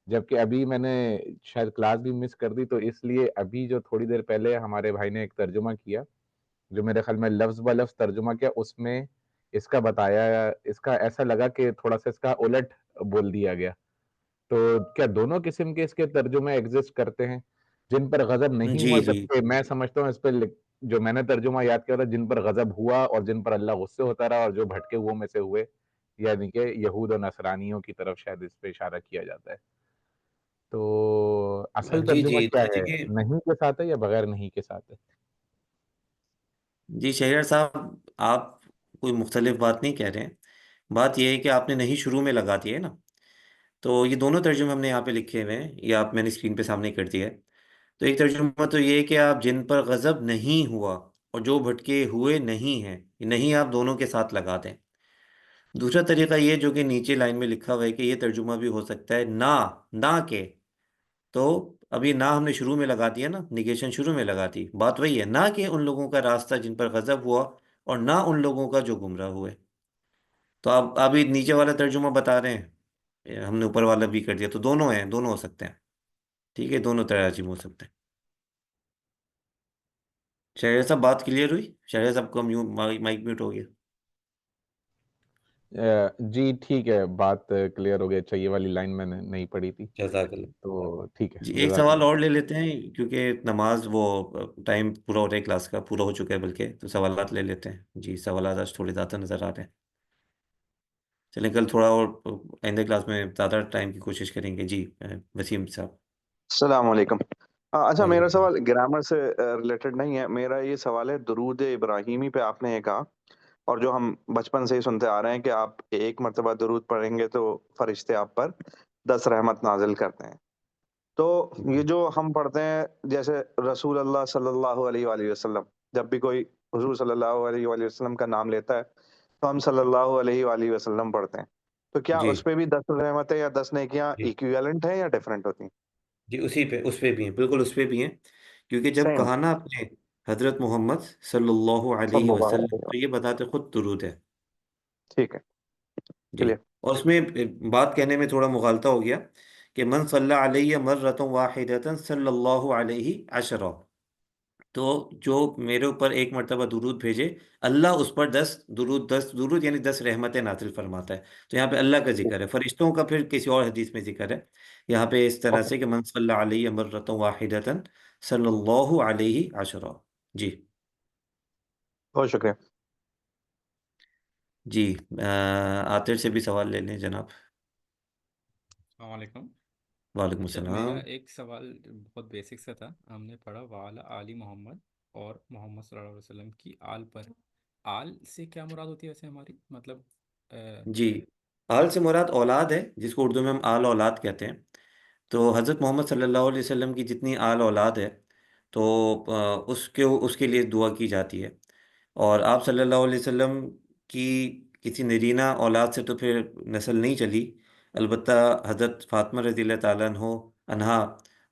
جبکہ ابھی میں نے شاید کلاس بھی مس کر دی، تو اس لیے ابھی جو تھوڑی دیر پہلے ہمارے بھائی نے ایک ترجمہ کیا جو میرے خیال میں لفظ بہ لفظ ترجمہ کیا، اس میں اس کا بتایا، اس کا ایسا لگا کہ تھوڑا سا اس کا الٹ بول دیا گیا. تو کیا دونوں قسم کے اس کے ترجمے ایگزسٹ کرتے ہیں؟ جن پر غضب نہیں جی ہوا، جی جبکہ میں سمجھتا ہوں اس پہ جو میں نے ترجمہ یاد کیا تھا، جن پر غضب ہوا اور جن پر اللہ غصے ہوتا رہا اور جو بھٹکے ہوئے میں سے ہوئے، یعنی کہ یہود و نصرانیوں کی طرف شاید اس پہ اشارہ کیا جاتا ہے. تو اصل جی ترجمہ جی کیا ہے؟ دیکھیے، نہیں کے ساتھ ہے یا بغیر نہیں کے ساتھ ہے؟ جی شہریار صاحب آپ کوئی مختلف بات نہیں کہہ رہے ہیں. بات یہ ہے کہ آپ نے نہیں شروع میں لگا دیا ہے نا، تو یہ دونوں ترجمے ہم نے یہاں پہ لکھے ہوئے ہیں، یہ آپ میں نے اسکرین پہ سامنے کر دیا ہے. تو ایک ترجمہ تو یہ ہے کہ آپ جن پر غضب نہیں ہوا اور جو بھٹکے ہوئے نہیں ہیں، نہیں آپ دونوں کے ساتھ لگا دیں. دوسرا طریقہ یہ جو کہ نیچے لائن میں لکھا ہوا ہے کہ یہ ترجمہ بھی ہو سکتا ہے نہ کہ، تو اب یہ نہ ہم نے شروع میں لگا دیا نا، نگیشن شروع میں لگا دی، بات وہی ہے، نہ کہ ان لوگوں کا راستہ جن پر غضب ہوا، اور نہ ان لوگوں کا جو گمراہ ہوئے۔ تو اب ابھی نیچے والا ترجمہ بتا رہے ہیں، ہم نے اوپر والا بھی کر دیا، تو دونوں ہیں، دونوں ہو سکتے ہیں، ٹھیک ہے، دونوں تراجم ہو سکتے ہیں۔ شہریار صاحب بات کلیئر ہوئی؟ شہریار صاحب کا مائک میوٹ ہو گیا۔ جی ٹھیک ہے، بات کلیئر ہو گئی۔ اچھا یہ والی لائن میں نے نہیں پڑھی تھی، جزاک اللہ۔ تو ٹھیک جی ہے، ایک جزاک سوال اللہ۔ اور لے لیتے ہیں کیونکہ نماز وہ ٹائم پورا ہو رہا ہے، کلاس کا پورا ہو چکا ہے بلکہ، تو سوالات لے لیتے ہیں۔ جی سوالات آج تھوڑے زیادہ نظر آ رہے ہیں، چلیں کل تھوڑا اور آئندہ کلاس میں زیادہ ٹائم کی کوشش کریں گے۔ جی وسیم صاحب۔ السلام علیکم۔ اچھا، وعلیکم میرا السلام۔ سوال گرامر سے ریلیٹڈ نہیں ہے، میرا یہ سوال ہے درود ابراہیمی پہ آپ نے یہ کہا، اور جو ہم بچپن سے ہی سنتے آ رہے ہیں کہ آپ ایک مرتبہ درود پڑھیں گے تو فرشتے آپ پر 10 رحمت نازل کرتے ہیں۔ تو یہ جو ہم پڑھتے ہیں جیسے رسول اللہ صلی اللہ علیہ وآلہ وسلم، جب بھی کوئی حضور صلی اللہ علیہ وآلہ وسلم کا نام لیتا ہے تو ہم صلی اللہ علیہ وآلہ وسلم پڑھتے ہیں، تو کیا جی اس پہ بھی 10 رحمتیں یا 10 نیکیاں جی ایکویلنٹ ہیں یا ڈفرینٹ ہوتی ہیں؟ جی اسی پہ، اس پہ بھی ہیں، بالکل اس پہ بھی ہیں، کیونکہ جب سیم، کہا نا آپ نے حضرت محمد صلی اللہ صلی علیہ اللہ وسلم، علیہ تو یہ بتاتے خود درود ہے۔ وسلم۔ ٹھیک ہے، جی چلیے۔ اور اس میں بات کہنے میں تھوڑا مغالطہ ہو گیا کہ من صلی علیہ مرۃ واحدۃ صلی اللہ علیہ عشرہ، تو جو میرے اوپر ایک مرتبہ درود بھیجے، اللہ اس پر 10 درود یعنی 10 رحمتیں نازل فرماتا ہے۔ تو یہاں پہ اللہ کا ذکر ہے، فرشتوں کا پھر کسی اور حدیث میں ذکر ہے، یہاں پہ اس طرح اوکے، سے کہ من صلی علیہ مرۃ واحدۃ صلی اللہ علیہ عشرہ۔ جی بہت شکریہ۔ جی عاطر سے بھی سوال لے لیں جناب۔ السلام علیکم۔ وعلیکم اچھا، میرا السلام۔ ایک سوال بہت بیسک سا تھا۔ ہم نے پڑھا وعلی آل محمد، اور محمد صلی اللہ علیہ وسلم کی آل پر، آل سے کیا مراد ہوتی ہے ویسے ہماری، مطلب جی آل سے مراد اولاد ہے، جس کو اردو میں ہم آل اولاد کہتے ہیں۔ تو حضرت محمد صلی اللہ علیہ وسلم کی جتنی آل اولاد ہے، تو اس کے لیے دعا کی جاتی ہے، اور آپ صلی اللہ علیہ وسلم کی کسی نرینہ اولاد سے تو پھر نسل نہیں چلی، البتہ حضرت فاطمہ رضی اللہ تعالیٰ عنہا،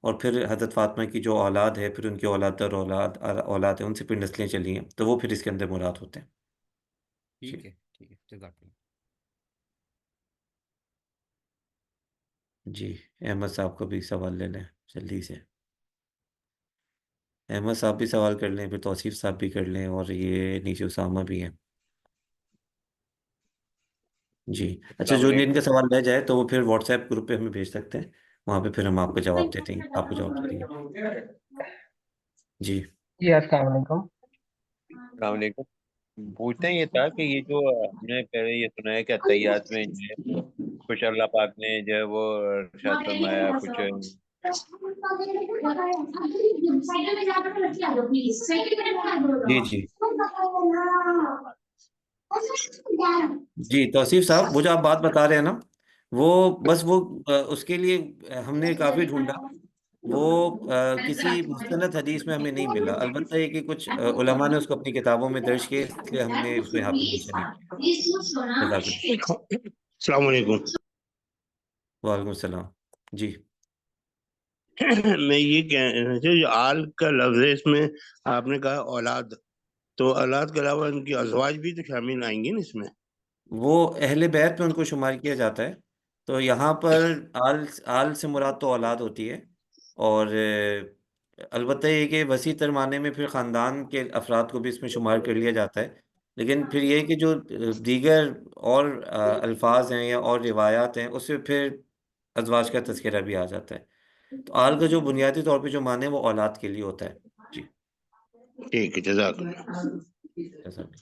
اور پھر حضرت فاطمہ کی جو اولاد ہے، پھر ان کی اولاد در اولاد ہے، ان سے پھر نسلیں چلی ہیں، تو وہ پھر اس کے اندر مراد ہوتے ہیں۔ جی ٹھیک ہے، ٹھیک ہے، جزاک اللہ۔ جی احمد صاحب کو بھی سوال لے لیں جلدی سے، احمد صاحب بھی سوال کر لیں، پھر توصیف صاحب بھی کر لیں، اور یہ نیچے اسامہ بھی ہیں۔ جی اچھا، السلام جو جن کا علیکم۔ سوال رہ جائے تو وہ پھر واٹس ایپ گروپ پہ ہمیں بھیج سکتے ہیں، وہاں پہ پھر ہم آپ کو جواب دیتے ہیں، آپ کو جواب دے دیں گے۔ جی جی السلام علیکم۔ السلام علیکم۔ پوچھنا یہ تھا کہ یہ جو ہم نے پہلے یہ سنا ہے کہ عطیات میں جو ہے کچھ اللہ پاک نے جو ہے وہ ارشاد فرمایا، کچھ جی جی جی توصیف صاحب، وہ جو آپ بات بتا رہے ہیں نا، وہ بس وہ اس کے لیے ہم نے کافی ڈھونڈا، وہ کسی مستند حدیث میں ہمیں نہیں ملا، البتہ یہ کہ کچھ علماء نے اس کو اپنی کتابوں میں درج کیا، اس لیے ہم نے اس کو یہاں پہ مینشن نہیں کیا۔ جزاک اللہ۔ السلام علیکم۔ وعلیکم السلام۔ جی میں یہ کہنا چاہتا ہوں، جو آل کا لفظ ہے اس میں آپ نے کہا اولاد، تو اولاد کے علاوہ ان کی ازواج بھی تو شامل آئیں گی نا اس میں؟ وہ اہل بیت میں ان کو شمار کیا جاتا ہے، تو یہاں پر آل سے مراد تو اولاد ہوتی ہے، اور البتہ یہ کہ وسیع تر معنی میں پھر خاندان کے افراد کو بھی اس میں شمار کر لیا جاتا ہے، لیکن پھر یہ کہ جو دیگر اور الفاظ ہیں یا اور روایات ہیں، اس سے پھر ازواج کا تذکرہ بھی آ جاتا ہے، تو آل کا جو بنیادی طور پہ جو معنی ہے وہ اولاد کے لیے ہوتا ہے۔ جی ٹھیک ہے، جزاک اللہ۔ جیسا بھی۔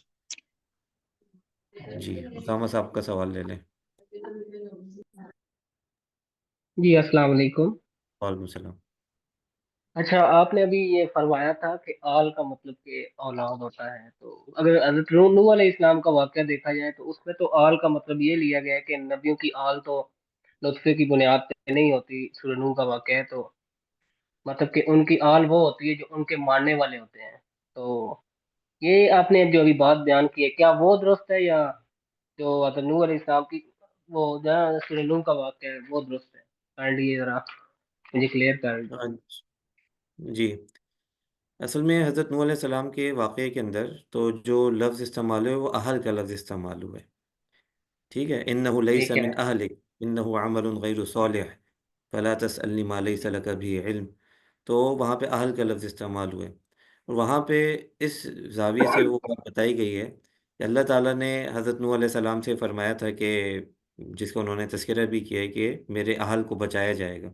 جی اسامہ صاحب کا سوال لے لیں۔ جی السلام علیکم۔ وعلیکم السلام۔ اچھا، آپ نے ابھی یہ فرمایا تھا کہ آل کا مطلب کہ اولاد ہوتا ہے، تو اگر حضرت نوح علیہ السلام کا واقعہ دیکھا جائے تو اس میں تو آل کا مطلب یہ لیا گیا ہے کہ نبیوں کی آل تو نطفے کی بنیاد پہ نہیں ہوتی، سورہ نوح کا واقعہ ہے، تو مطلب کہ ان کی آل وہ ہوتی ہے جو ان کے ماننے والے ہوتے ہیں، تو یہ آپ نے جو ابھی بات بیان کی ہے، کیا وہ درست ہے یا جو حضرت نوح علیہ السلام کی وہ جہاں سورہ نوح کا واقعہ ہے وہ درست ہے؟ کائنڈلی ذرا مجھے کلیئر کر دیں۔ ہاں جی، اصل میں حضرت نوح علیہ السلام کے واقعے کے اندر تو جو لفظ استعمال ہوئے وہ اہل کا لفظ استعمال ہوا ہے، ٹھیک ہے، انہو لیس ٹھیک ہے، من اہلک انہو عمل غیر صالح فلا تسألنی ما لیس لک بھی علم، تو وہاں پہ اہل کا لفظ استعمال ہوئے، اور وہاں پہ اس زاویے سے وہ بات بتائی گئی ہے کہ اللہ تعالیٰ نے حضرت نوح علیہ السلام سے فرمایا تھا کہ جس کو انہوں نے تذکرہ بھی کیا ہے کہ میرے اہل کو بچایا جائے گا،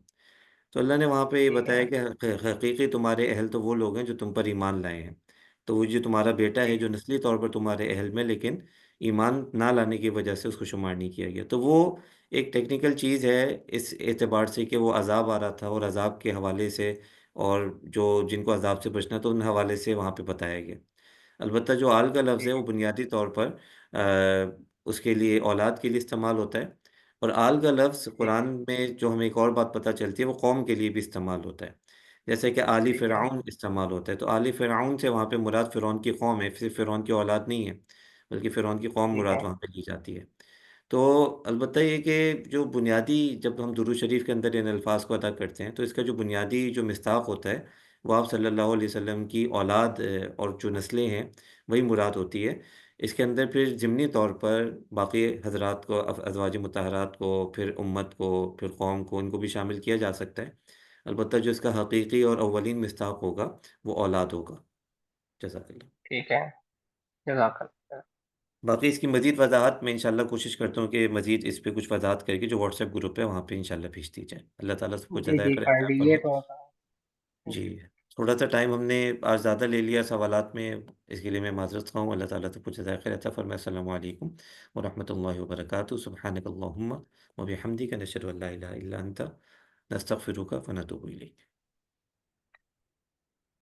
تو اللہ نے وہاں پہ یہ ٹھیک ہے، بتایا کہ حقیقی تمہارے اہل تو وہ لوگ ہیں جو تم پر ایمان لائے ہیں، تو وہ جو تمہارا بیٹا ہے ٹھیک جو نسلی طور پر تمہارے اہل میں لیکن ایمان نہ لانے کی وجہ سے اس کو شمار نہیں کیا گیا، تو وہ ایک ٹیکنیکل چیز ہے اس اعتبار سے کہ وہ عذاب آ رہا تھا اور عذاب کے حوالے سے، اور جو جن کو عذاب سے بچنا تو ان حوالے سے وہاں پہ بتایا گیا۔ البتہ جو آل کا لفظ ہے ٹھیک وہ بنیادی طور پر اس کے لیے اولاد کے لیے استعمال ہوتا ہے، اور آل کا لفظ ٹھیک قرآن میں جو ہمیں ایک اور بات پتہ چلتی ہے وہ قوم کے لیے بھی استعمال ہوتا ہے، جیسے کہ آلی ٹھیک ہے، فرعون استعمال ہوتا ہے، تو آلی فرعون سے وہاں پہ مراد فرعون کی قوم ہے، صرف فرعون کی اولاد نہیں ہے بلکہ فرعون کی قوم ٹھیک مراد ہے، وہاں پہ لی جاتی ہے۔ تو البتہ یہ کہ جو بنیادی جب ہم درود شریف کے اندر ان الفاظ کو ادا کرتے ہیں تو اس کا جو بنیادی جو مصداق ہوتا ہے وہ آپ صلی اللہ علیہ وسلم کی اولاد اور جو نسلیں ہیں وہی مراد ہوتی ہے، اس کے اندر پھر ضمنی طور پر باقی حضرات کو، ازواج مطہرات کو، پھر امت کو، پھر قوم کو، ان کو بھی شامل کیا جا سکتا ہے، البتہ جو اس کا حقیقی اور اولین مصداق ہوگا وہ اولاد ہوگا۔ جزاک اللہ۔ ٹھیک ہے، جزاک اللہ۔ باقی اس کی مزید وضاحت میں انشاءاللہ کوشش کرتا ہوں کہ مزید اس پہ کچھ وضاحت کر کے جو واٹس ایپ گروپ ہے وہاں پہ انشاءاللہ بھیج دی جائے۔ اللہ تعالیٰ سب کو جی جزائے جی خیر عطا کائنڈلی یہ فرمائے۔ تو جی، تھوڑا سا ٹائم ہم نے آج زیادہ لے لیا سوالات میں، اس کے لیے میں معذرت خواہ ہوں۔ اللہ تعالیٰ سب کو جزائے خیر عطا فرمائے۔ السلام علیکم ورحمۃ اللہ وبرکاتہ۔ سبحانک اللہم وبحمدک، نشہد ان لا الہ الا انت، نستغفرک ونتوب الیک۔